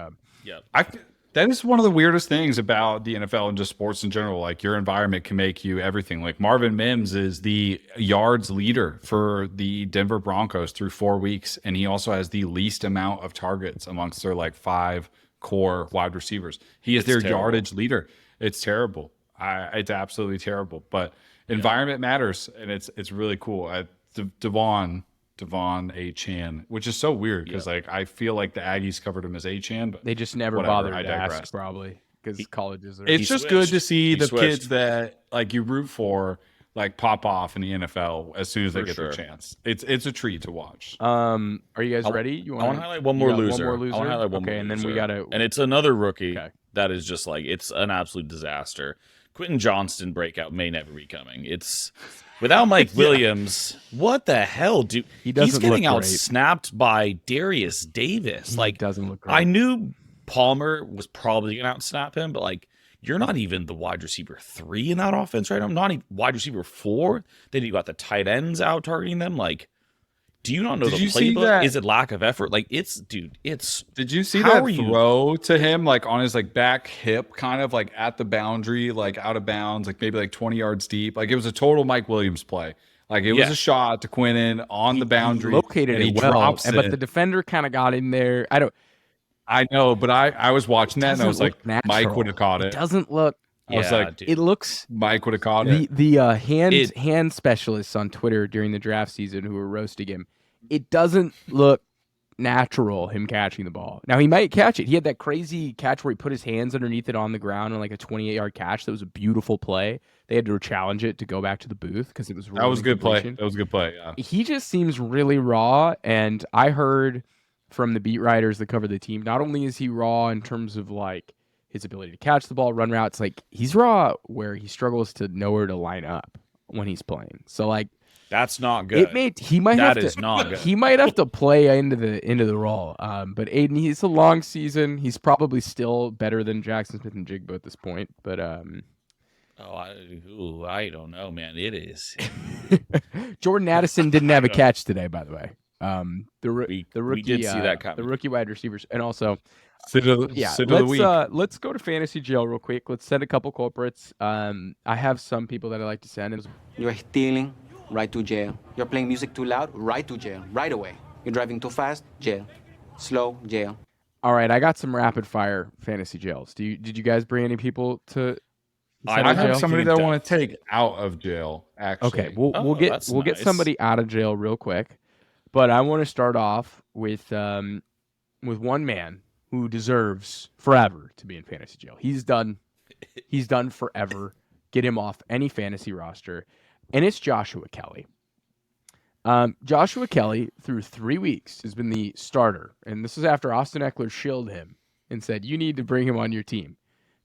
that is one of the weirdest things about the NFL and just sports in general. Like your environment can make you everything. Like Marvin Mims is the yards leader for the Denver Broncos through 4 weeks. And he also has the least amount of targets amongst their like 5 core wide receivers. He is their yardage leader. It's terrible. It's absolutely terrible, but environment matters. And it's really cool. DeVon Achane, which is so weird because like I feel like the Aggies covered him as Achane, but they just never bothered to ask probably because colleges are. It's just good to see the kids that like you root for like pop off in the NFL as soon as they For get sure. their chance. It's a treat to watch. Are you guys ready? I want to highlight one more loser. I want to highlight one more and then loser. we gotta. And it's another rookie Okay. that is just like it's an absolute disaster. Quentin Johnston breakout may never be coming. It's without Mike Williams. What the hell, dude? He doesn't He's getting look out great. snapped by Darius Davis. He Like doesn't look great. I knew Palmer was probably gonna outsnap him, but like you're not even the wide receiver 3 in that offense, right? I'm not even wide receiver 4. Then you got the tight ends out targeting them. Like, do you not know Did the you see playbook? that- Is it lack of effort? Like, it's Did you see How that are you- throw to him, like on his like back hip, kind of like at the boundary, like out of bounds, like maybe like 20 yards deep? Like it was a total Mike Williams play. Like it was Yeah. a shot to Quentin on the boundary. He located and it he well, drops but it. the defender kind of got in there. I know, but I was watching that and I was like, Doesn't look Mike natural. would have caught It it. doesn't look. I was like, dude. It looks. Mike would have caught it. The hand specialists on Twitter during the draft season who were roasting him, it doesn't look natural him catching the ball. Now he might catch it. He had that crazy catch where he put his hands underneath it on the ground on like a 28-yard catch. That was a beautiful play. They had to challenge it to go back to the booth because it was That was a good play. completion. That was a good play. Yeah. He just seems really raw, and I heard from the beat writers that cover the team, not only is he raw in terms of like his ability to catch the ball, run routes, like he's raw where he struggles to know where to line up when he's playing. So like That's not good. he might That have is to not good. he might have to play into the role. But Aidan, he's a long season. He's probably still better than Jackson Smith and Jigba at this point. But I don't know, man. It is. Jordan Addison didn't have a catch today, by the way. The rookie, we did see that coming. The rookie wide receivers, and also Sit of the week. let's go to fantasy jail real quick. Let's send a couple culprits. I have some people that I like to send. You're stealing, right to jail. You're playing music too loud, right to jail, right away. You're driving too fast, jail. Slow, jail. All right, I got some rapid fire fantasy jails. Did you guys bring any people to? I I send to have jail? somebody that I want to take out of jail. Actually, Okay, we'll get that's get nice. somebody out of jail real quick, but I want to start off with one man who deserves forever to be in fantasy jail. He's done forever. Get him off any fantasy roster, and it's Joshua Kelly. Joshua Kelly, through 3 weeks, has been the starter, and this is after Austin Eckler shilled him and said, "You need to bring him on your team."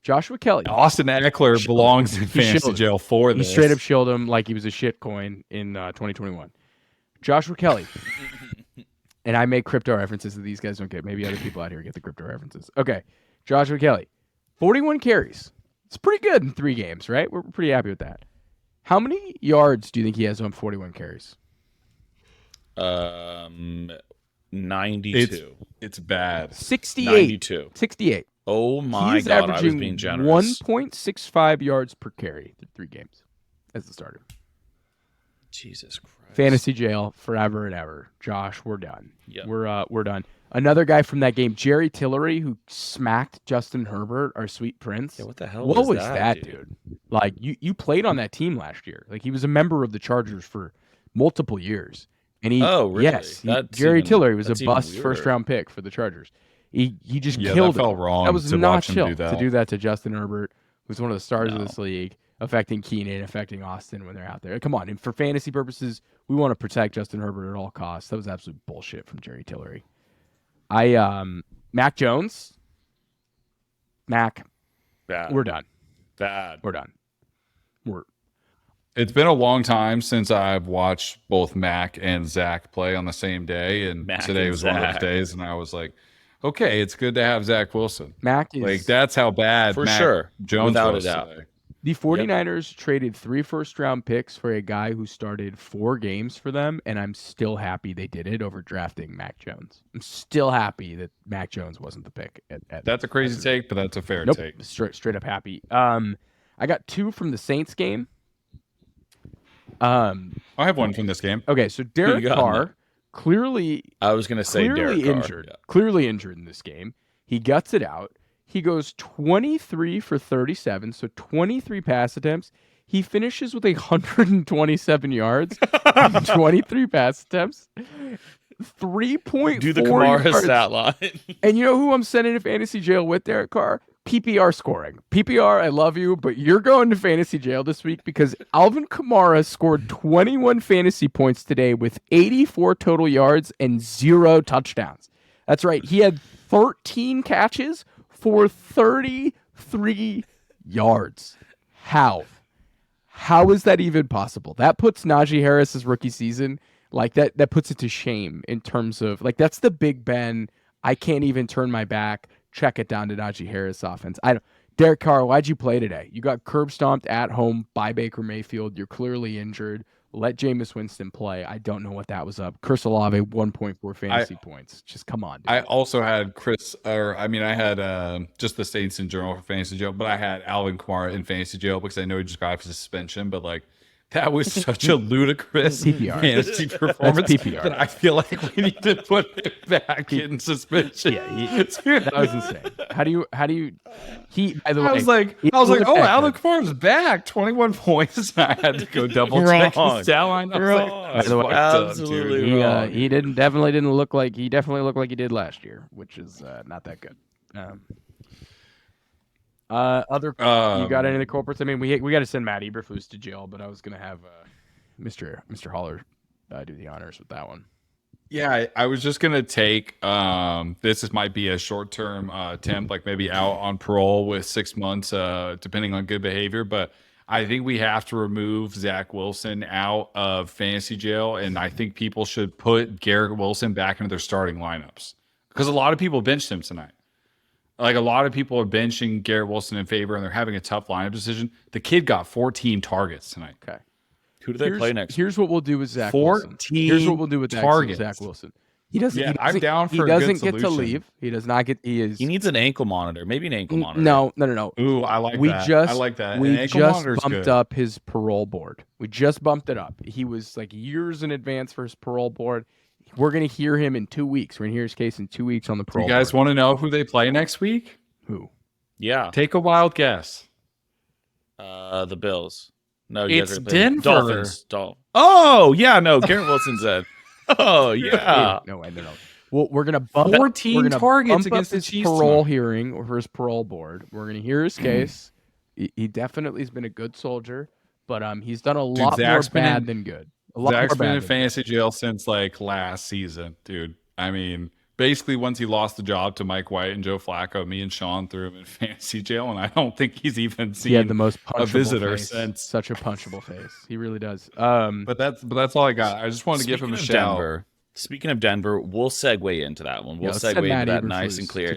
Joshua Kelly. Austin Eckler belongs in fantasy shilled him. jail for He this. straight up shilled him like he was a shit coin in 2021. Joshua Kelly. And I make crypto references that these guys don't get. Maybe other people out here get the crypto references. Okay. Joshua Kelly. 41 carries. It's pretty good in 3 games, right? We're pretty happy with that. How many yards do you think he has on 41 carries? 92. It's bad. 68. 92. 68. Oh my He's god, I was averaging being generous. 1.65 yards per carry through 3 games as the starter. Jesus Christ. Fantasy jail forever and ever. Josh, we're done. Yep. We're done. Another guy from that game, Jerry Tillery, who smacked Justin Herbert, our sweet prince. Yeah, what the hell What was that, dude? Like you played on that team last year. Like he was a member of the Chargers for multiple years. And he Oh, really? Yes, That's Jerry even- Tillery was a that's even bust weirder. first round pick for the Chargers. He just Yeah, killed that felt it. wrong That was to not watch him chill do that. to do that to Justin Herbert, who's one of the stars of No. this league, affecting Keenan, affecting Austin when they're out there. Come on, and for fantasy purposes, we want to protect Justin Herbert at all costs. That was absolute bullshit from Jerry Tillery. Mac Jones. Mac, Bad. we're done. Bad. We're done. It's been a long time since I've watched both Mac and Zach play on the same day, and Mac today and was one of Zach. those days, and I was like, okay, it's good to have Zach Wilson. Mac is Like that's how bad For Mac sure. Jones Without a was doubt. today. the 49ers traded 3 first-round picks for a guy who started 4 games for them, and I'm still happy they did it over drafting Mac Jones. I'm still happy that Mac Jones wasn't the pick. That's a crazy take, but that's a fair Nope, take. straight up happy. I got 2 from the Saints game. I have one from this game. Okay, so Derek got, Carr clearly I was going to say Derek Carr. injured. Yeah. Clearly injured in this game. He guts it out. He goes 23 for 37, so 23 pass attempts. He finishes with 127 yards, on 23 pass attempts, 3.4 Do the Kamara yards. stat line. And you know who I'm sending to fantasy jail with Derek Carr? PPR scoring. PPR, I love you, but you're going to fantasy jail this week because Alvin Kamara scored 21 fantasy points today with 84 total yards and 0 touchdowns. That's right. He had 13 catches for 33 yards. How? How is that even possible? That puts Najee Harris's rookie season, like that puts it to shame in terms of, like, that's the Big Ben, I can't even turn my back, check it down to Najee Harris offense. Derek Carr, why'd you play today? You got curb stomped at home by Baker Mayfield. You're clearly injured. Let Jameis Winston play. I don't know what that was up. Chris Olave, 1.4 fantasy points. Just come on, dude. I also had I had just the Saints in general for fantasy jail, but I had Alvin Kamara in fantasy jail because I know he just got off suspension. But like, that was such a ludicrous fantasy performance that I feel like we need to put him back in suspension. Yeah, that was insane. How do you? He. By the way, I was like, oh, Alvin Kamara's back, 21 points. I had to go double check his stat line. Absolutely wrong. He definitely looked like he did last year, which is not that good. You got any of the culprits? I mean, we got to send Matt Eberflus to jail, but I was gonna have Mr. Holler do the honors with that one. Yeah, I was just gonna take might be a short-term temp, like maybe out on parole with 6 months, depending on good behavior. But I think we have to remove Zach Wilson out of fantasy jail, and I think people should put Garrett Wilson back into their starting lineups because a lot of people benched him tonight. Like, a lot of people are benching Garrett Wilson in favor, and they're having a tough lineup decision. The kid got 14 targets tonight. Okay. Who do they play next? Here's what we'll do with Zach 14 Wilson. Here's what we'll do with targets. Zach Wilson. He doesn't. I'm down for. He doesn't get to leave. He does not get. He needs an ankle monitor. Maybe an ankle monitor. No. Ooh, I like that. I like that. We just bumped up his parole board. We just bumped it up. He was like years in advance for his parole board. We're gonna hear him in 2 weeks. We're gonna hear his case in 2 weeks on the parole. You guys want to know who they play next week? Who? Yeah. Take a wild guess. The Bills. No, it's Denver. Dolphins. Oh, yeah, no. Garrett Wilson's dead. Oh, yeah. No. Well, we're gonna bump 14 targets against the Chiefs. Parole hearing or his parole board. We're gonna hear his case. He definitely has been a good soldier, but he's done a lot more bad than good. Zach's been in fantasy jail since like last season, dude. I mean, basically, once he lost the job to Mike White and Joe Flacco, me and Shaun threw him in fantasy jail, and I don't think he's even seen he had the most a visitor face. since. Such a punchable face. He really does. But that's all I got. I just wanted to give him a shout. Speaking of Denver, we'll segue into that one. We'll segue into that nice and clear.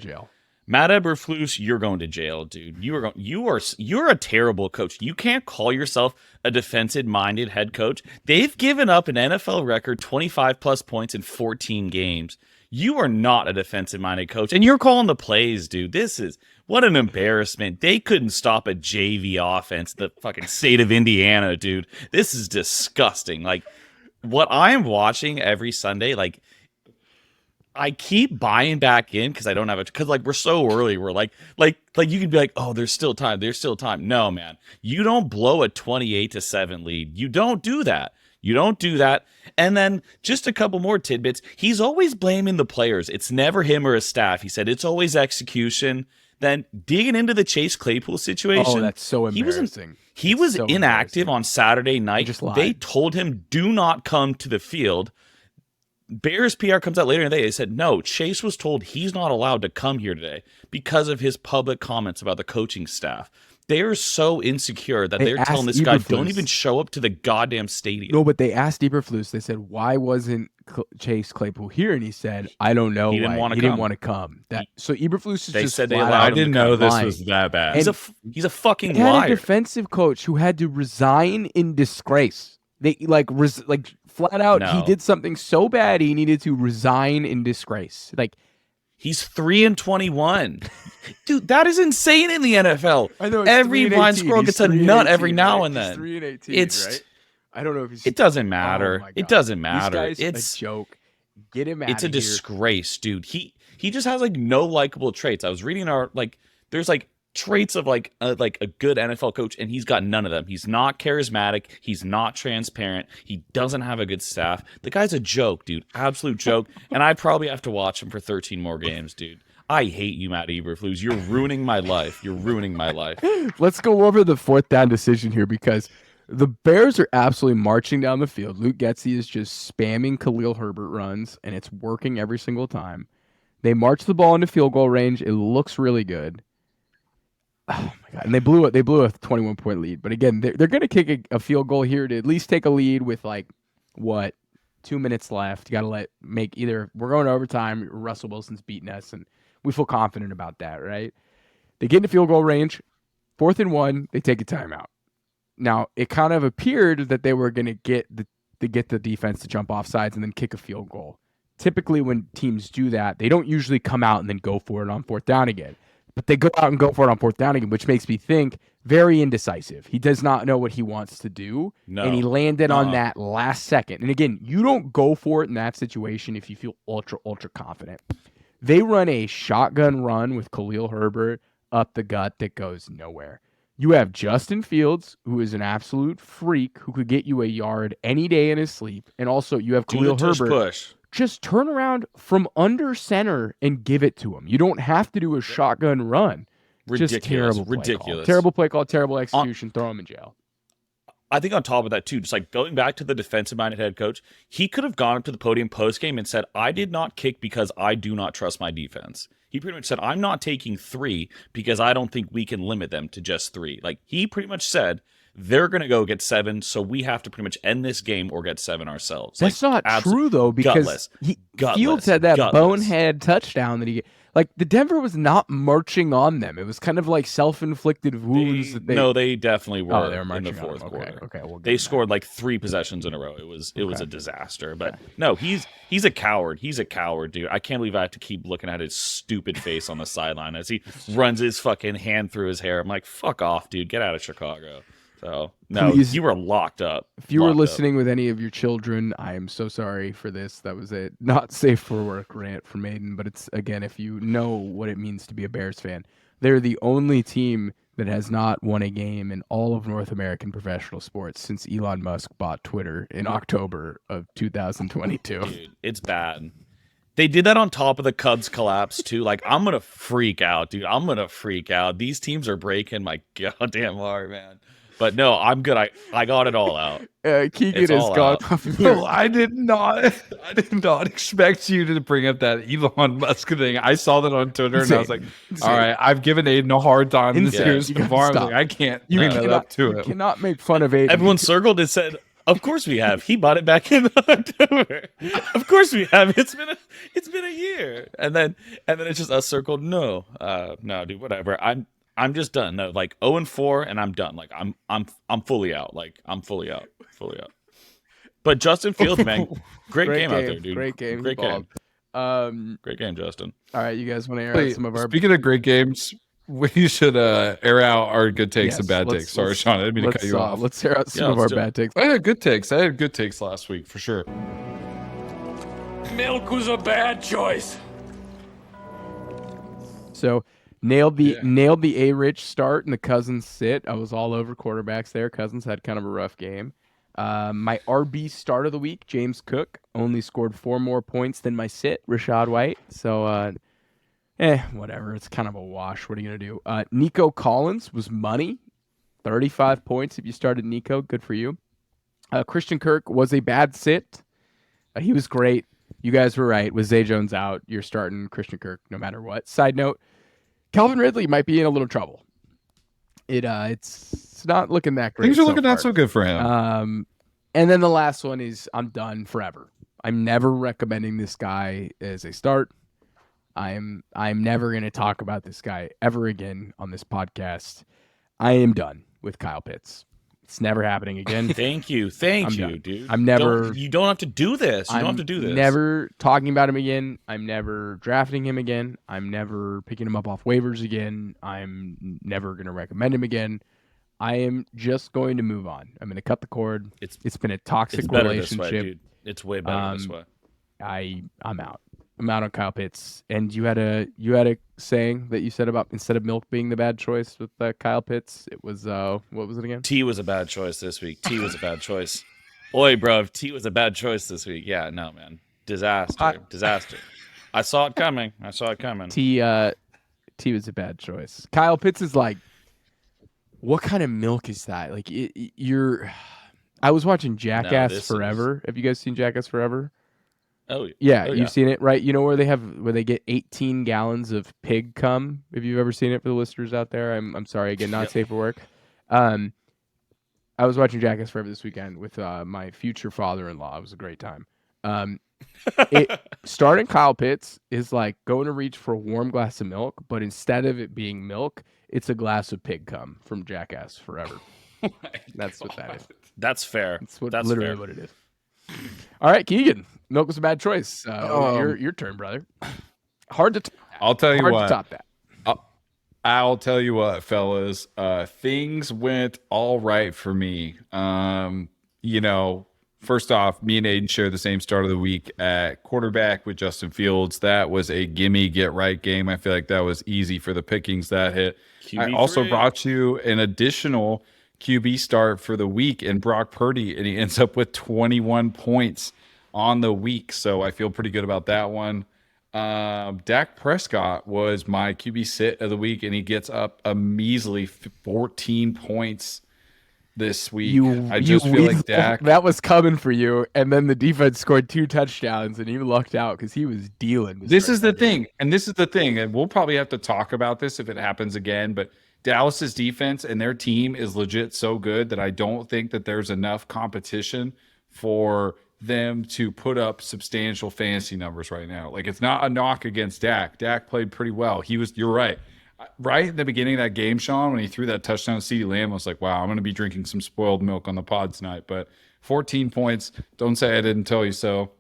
Matt Eberflus, you're going to jail, dude. You're a terrible coach. You can't call yourself a defensive-minded head coach. They've given up an NFL record 25-plus points in 14 games. You are not a defensive-minded coach, and you're calling the plays, dude. What an embarrassment. They couldn't stop a JV offense, the fucking state of Indiana, dude. This is disgusting. Like, what I am watching every Sunday, like, I keep buying back in because I don't have it. Because, like, we're so early. We're like you can be like, oh, there's still time. There's still time. No, man. You don't blow a 28-7 lead. You don't do that. You don't do that. And then just a couple more tidbits. He's always blaming the players. It's never him or his staff. He said it's always execution. Then digging into the Chase Claypool situation. Oh, that's so embarrassing. He was inactive on Saturday night. They told him, do not come to the field. Bears PR comes out later in the day. They said, no, Chase was told he's not allowed to come here today because of his public comments about the coaching staff. They're so insecure that they're telling this guy, don't even show up to the goddamn stadium. No, but they asked Eberflus, they said, why wasn't Chase Claypool here? And he said, I don't know why. He didn't want to come. So Eberflus is just said I didn't know this was that bad. He's a fucking liar. liar. Had a defensive coach who had to resign in disgrace. They flat out, he did something so bad he needed to resign in disgrace. Like, he's 3-21. Dude, that is insane in the NFL. I know, every blind squirrel gets a nut every now and then. He's 3-18, right? I don't know if he's. It doesn't matter. It doesn't matter. It's a joke. Get him out. It's a disgrace, dude. He just has like no likable traits. I was reading there's like traits of like a good NFL coach, and he's got none of them. He's not charismatic. He's not transparent. He doesn't have a good staff. The guy's a joke, dude. Absolute joke. And I probably have to watch him for 13 more games, dude. I hate you, Matt Eberflus. You're ruining my life. You're ruining my life. Let's go over the fourth down decision here because the Bears are absolutely marching down the field. Luke Getsy is just spamming Khalil Herbert runs, and it's working every single time. They march the ball into field goal range. It looks really good. Oh my god! And they blew a 21-point lead. But again, they're going to kick a field goal here to at least take a lead with 2 minutes left. You got to we're going to overtime. Russell Wilson's beating us, and we feel confident about that, right? They get into field goal range. 4th and 1. They take a timeout. Now it kind of appeared that they were going to get the defense to jump off sides and then kick a field goal. Typically, when teams do that, they don't usually come out and then go for it on 4th down again. But they go out and go for it on 4th down again, which makes me think very indecisive. He does not know what he wants to do, and he landed on that last second. And again, you don't go for it in that situation if you feel ultra, ultra confident. They run a shotgun run with Khalil Herbert up the gut that goes nowhere. You have Justin Fields, who is an absolute freak, who could get you a yard any day in his sleep. And also, you have Khalil Herbert. Push. Just turn around from under center and give it to him. You don't have to do a shotgun run. Ridiculous. Just terrible play Ridiculous. Call. Terrible play call, terrible execution, throw him in jail. I think on top of that, too, just going back to the defensive-minded head coach, he could have gone up to the podium post-game and said, I did not kick because I do not trust my defense. He pretty much said, I'm not taking 3 because I don't think we can limit them to just 3. He pretty much said, they're going to go get 7, so we have to pretty much end this game or get 7 ourselves. That's not true, though, because Fields had that bonehead touchdown that he – the Denver was not marching on them. It was kind of like self-inflicted wounds. They definitely were, they were marching in the fourth quarter. Okay, they scored 3 possessions in a row. It was a disaster. But no, he's a coward. He's a coward, dude. I can't believe I have to keep looking at his stupid face on the sideline as he runs his fucking hand through his hair. I'm like, fuck off, dude. Get out of Chicago. So, no, you were locked up. If you were listening with any of your children, I am so sorry for this. That was a not safe for work rant from Aidan. But it's, again, if you know what it means to be a Bears fan, they're the only team that has not won a game in all of North American professional sports since Elon Musk bought Twitter in October of 2022. Dude, it's bad. They did that on top of the Cubs collapse, too. I'm going to freak out, dude. I'm going to freak out. These teams are breaking my goddamn heart, man. But no, I'm good. I got it all out. Keegan has gone off. No, I did not expect you to bring up that Elon Musk thing. I saw that on Twitter and I was like, all right, I've given Aidan a hard time this year's before. I can't bring that up to him. You cannot make fun of Aidan. Everyone circled and said, of course we have. He bought it back in October. Of course we have. It's been a year. And then it's just us circled. No, dude, whatever. I'm just done. No, 0-4, and I'm done. I'm fully out. I'm fully out. But Justin Fields, man, great game out there, dude. Great game. Great game. Great game, Justin. All right, you guys want to air out some of our? Speaking of great games, we should air out our good takes and bad takes. Sorry, Shaun, I didn't mean to cut you off. Let's air out some of our bad takes. I had good takes last week for sure. Milk was a bad choice. So. Nailed the A-Rich start and the Cousins sit. I was all over quarterbacks there. Cousins had kind of a rough game. My RB start of the week, James Cook, only scored 4 more points than my sit, Rachaad White. So, whatever. It's kind of a wash. What are you going to do? Nico Collins was money. 35 points if you started Nico. Good for you. Christian Kirk was a bad sit. He was great. You guys were right. With Zay Jones out, you're starting Christian Kirk no matter what. Side note, Calvin Ridley might be in a little trouble. It's not looking that great. Things are looking not so good for him. And then the last one is I'm done forever. I'm never recommending this guy as a start. I'm never going to talk about this guy ever again on this podcast. I am done with Kyle Pitts. It's never happening again. Thank you, dude. I'm never. You don't have to do this. You don't have to do this. Never talking about him again. I'm never drafting him again. I'm never picking him up off waivers again. I'm never going to recommend him again. I am just going to move on. I'm going to cut the cord. It's been a toxic relationship. This way, dude. It's way better this way. I'm out. I'm out on Kyle Pitts. And you had a saying that you said about instead of milk being the bad choice with Kyle Pitts, it was what was it again? T was a bad choice this week. T was a bad choice. Oi, bro, T was a bad choice this week. Yeah, no, man. Disaster. I saw it coming. T was a bad choice. Kyle Pitts is like, what kind of milk is that? Like you're. I was watching Jackass Forever. Have you guys seen Jackass Forever? Oh yeah, you've seen it, right? You know where they get 18 gallons of pig cum. If you've ever seen it, for the listeners out there, I'm sorry again, not safe for work. I was watching Jackass Forever this weekend with my future father-in-law. It was a great time. Starting Kyle Pitts is like going to reach for a warm glass of milk, but instead of it being milk, it's a glass of pig cum from Jackass Forever. That's what that is. That's fair. That's literally what it is. All right, Keegan. Milk was a bad choice. Your turn, brother. Hard to top that. I'll tell you Hard what. to top that. I'll tell you what, fellas. Things went all right for me. First off, me and Aidan share the same start of the week at quarterback with Justin Fields. That was a gimme get right game. I feel like that was easy for the pickings that hit. QB3. I also brought you an additional QB start for the week in Brock Purdy, and he ends up with 21 points on the week. So I feel pretty good about that one. Dak Prescott was my QB sit of the week, and he gets up a measly 14 points this week. I just feel like Dak. That was coming for you, and then the defense scored 2 touchdowns, and you lucked out because he was dealing. This is the thing, and we'll probably have to talk about this if it happens again, but Dallas's defense and their team is legit so good that I don't think that there's enough competition for them to put up substantial fantasy numbers right now. Like, it's not a knock against Dak. Dak played pretty well. You're right. Right at the beginning of that game, Shaun, when he threw that touchdown to CeeDee Lamb, I was like, wow, I'm going to be drinking some spoiled milk on the pod tonight. But 14 points, don't say I didn't tell you so.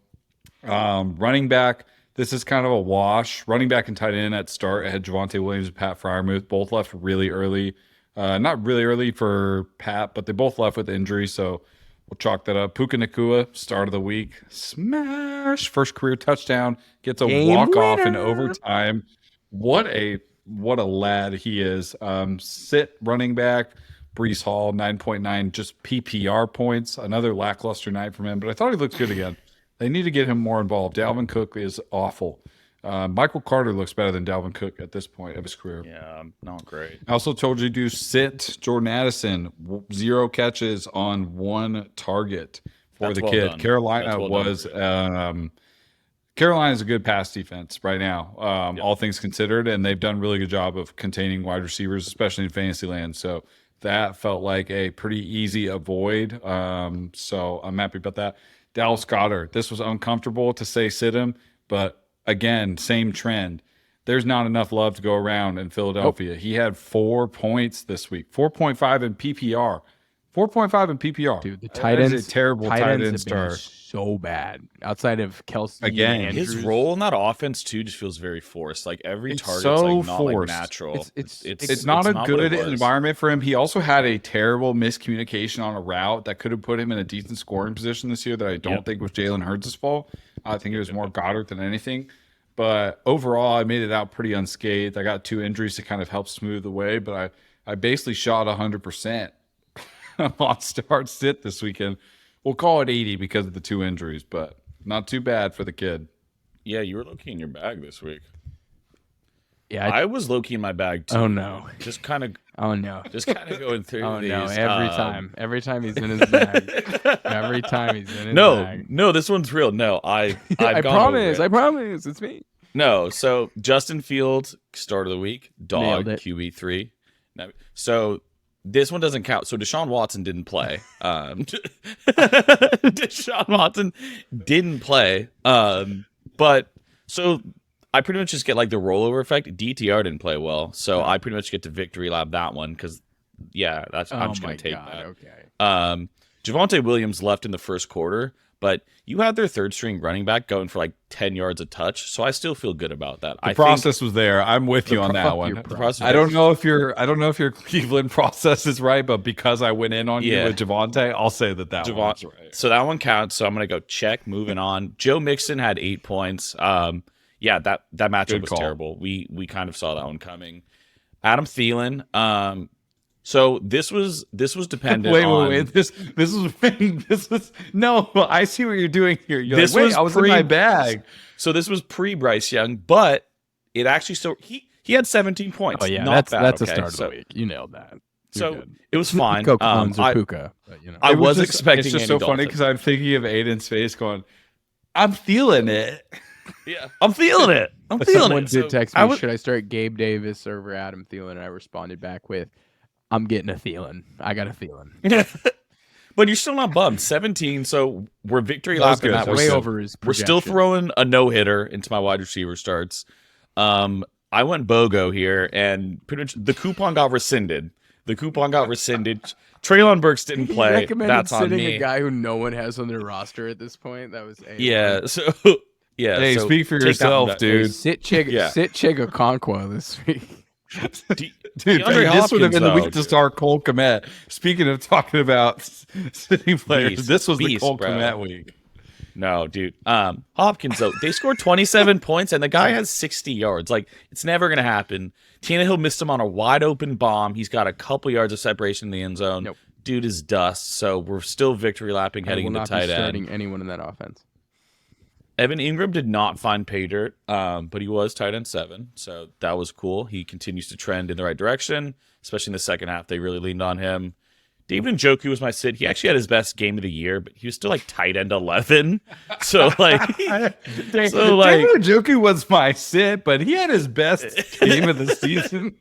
Running back, this is kind of a wash. Running back and tight end at start, I had Javonte Williams and Pat Freiermuth. Both left really early. Not really early for Pat, but they both left with injury, so we'll chalk that up. Puka Nacua, start of the week. Smash! First career touchdown. Gets a walk-off in overtime. What a lad he is. Sit running back. Breece Hall, 9.9, just PPR points. Another lackluster night from him, but I thought he looked good again. They need to get him more involved. Dalvin Cook is awful. Michael Carter looks better than Dalvin Cook at this point of his career. Yeah, not great. I also told you to sit Jordan Addison. 0 catches on 1 target for the kid. Done. Carolina Carolina's a good pass defense right now, all things considered, and they've done a really good job of containing wide receivers, especially in fantasy land. So that felt like a pretty easy avoid. So I'm happy about that. Dallas Goedert, this was uncomfortable to say sit him, but again, same trend. There's not enough love to go around in Philadelphia. He had 4 points this week, 4.5 in PPR. 4.5 in PPR. Dude, the tight ends, is a terrible tight end start. So bad. Outside of Kelsey, again, and his role in that offense too just feels very forced. Like every target's so like not forced. Like natural. It's not a good environment for him. He also had a terrible miscommunication on a route that could have put him in a decent scoring position this year that I don't think was Jalen Hurts' fault. I think it was more Goddard than anything. But overall, I made it out pretty unscathed. I got 2 injuries to kind of help smooth the way, but I basically shot 100% on start sit this weekend. We'll call it 80 because of the 2 injuries, but not too bad for the kid. Yeah, you were low-key in your bag this week. Yeah, I was low-key in my bag too. Oh no. Just kind of. Oh no. Just kind of going through oh these. No, every time he's in his bag. Every time he's in his bag. No, this one's real. No, I promise, it's me. No, so Justin Fields, start of the week, dog, QB3. No, so this one doesn't count. So Deshaun Watson didn't play. Deshaun Watson didn't play. But so I pretty much just get like the rollover effect. DTR didn't play well, so I pretty much get to victory lap that one because, I'm just gonna take that. Okay. Javonte Williams left in the first quarter, but you had their third string running back going for like 10 yards a touch, so I still feel good about that. The process was there. I'm with you on that one. I don't know if your Cleveland process is right, but because I went in on you with Javonte, I'll say that one's right. So that one counts. So I'm gonna go check. Moving on. Joe Mixon had 8 points. That matchup was terrible. We kind of saw that one coming. Adam Thielen, So this was dependent Wait, on. This was no. I see what you're doing here. You're This like, wait, was I was in my bag. So this was pre Bryce Young, but it actually still he had 17 points. Oh yeah, Not that's bad, a start so, of the week. You nailed that. So You're good. it was fine. Coke Cons or I, Puka, but, you know. I was just, expecting. It's just Andy so funny Dalton. because I'm thinking of Aiden's face going, "I'm feeling it." Yeah, I'm feeling it. I'm feeling Someone it. did So text I me, would- should I start Gabe Davis over Adam Thielen? And I responded back with, I'm getting a feeling. I got a feeling. But you're still not bummed. 17, so we're victory That was lapping good. that. That We're was Way still, over his we're still projection. throwing a no-hitter into my wide receiver starts. I went BOGO here, and pretty much the coupon got rescinded. Traylon Burks didn't He play. recommended That's on sitting me. a guy who no one has on their roster at this point. That was Yeah, so yeah. Hey, so speak for take that one yourself, back. dude. Sit Chiga Conquo this week. D- Dude, DeAndre this would have been the Hopkins, week though, to start Cole Kmet. Speaking of talking about city players, Beast, this was the beast, Cole bro. Kmet week. No, dude. Hopkins though, they scored 27 points, and the guy has 60 yards. Like, it's never gonna happen. Tannehill missed him on a wide open bomb. He's got a couple yards of separation in the end zone. Nope. Dude is dust. So we're still victory lapping I heading will into not be tight end. starting anyone in that offense. Evan Ingram did not find pay dirt, but he was tight end 7, so that was cool. He continues to trend in the right direction, especially in the second half. They really leaned on him. David Njoku was my sit. He actually had his best game of the year, but he was still like tight end 11. So like, David Njoku was my sit, but he had his best game of the season.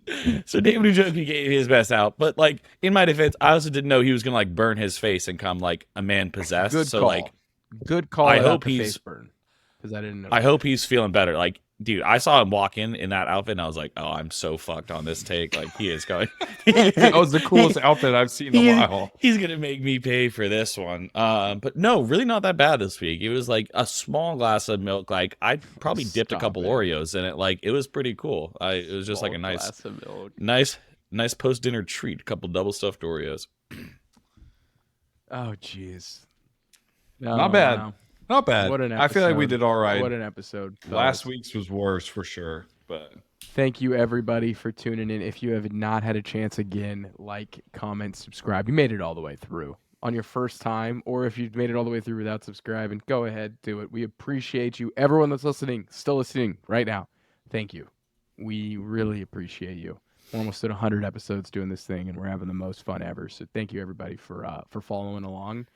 so David Njoku gave his best out. But like, in my defense, I also didn't know he was gonna like burn his face and come like a man possessed. Good so call. like, Good call. I about hope the he's- face burn, because I didn't know. I hope he's feeling better. Like, dude, I saw him walk in that outfit, and I was like, oh, I'm so fucked on this take. Like, he is going. That was the coolest outfit I've seen in a while. He's gonna make me pay for this one. But no, really not that bad this week. It was like a small glass of milk. Like, I probably dipped a Stop couple it. Oreos in it. Like, it was pretty cool. It was just like a nice, glass of milk. nice post dinner treat. A couple double stuffed Oreos. Oh, jeez. Not bad. Not bad. What an I feel like we episode. did all right. What an episode. Last fellas. week's was worse for sure, but Thank you, everybody, for tuning in. If you have not had a chance again, like, comment, subscribe. You made it all the way through on your first time, or if you've made it all the way through without subscribing, go ahead, do it. We appreciate you. Everyone that's listening, still listening right now, thank you. We really appreciate you. We're almost at 100 episodes doing this thing, and we're having the most fun ever. So thank you, everybody, for following along.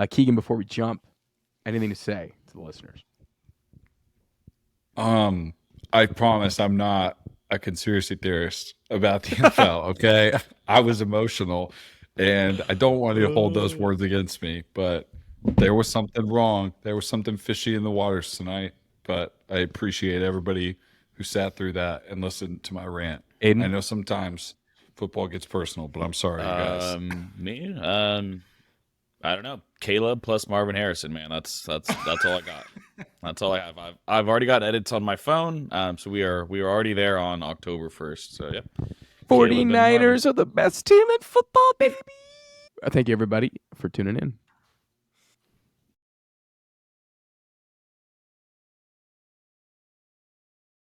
Keegan, before we jump, anything to say to the listeners? I promise I'm not a conspiracy theorist about the NFL, okay? I was emotional, and I don't want you to hold those words against me, but there was something wrong. There was something fishy in the waters tonight, but I appreciate everybody who sat through that and listened to my rant. Aidan? I know sometimes football gets personal, but I'm sorry, you guys. Me? I don't know. Caleb plus Marvin Harrison, man. That's all I got. That's all I have. I've already got edits on my phone. So we are already there on October 1st. So yeah. Caleb and 49ers are the best team in football, baby. Thank you, everybody, for tuning in.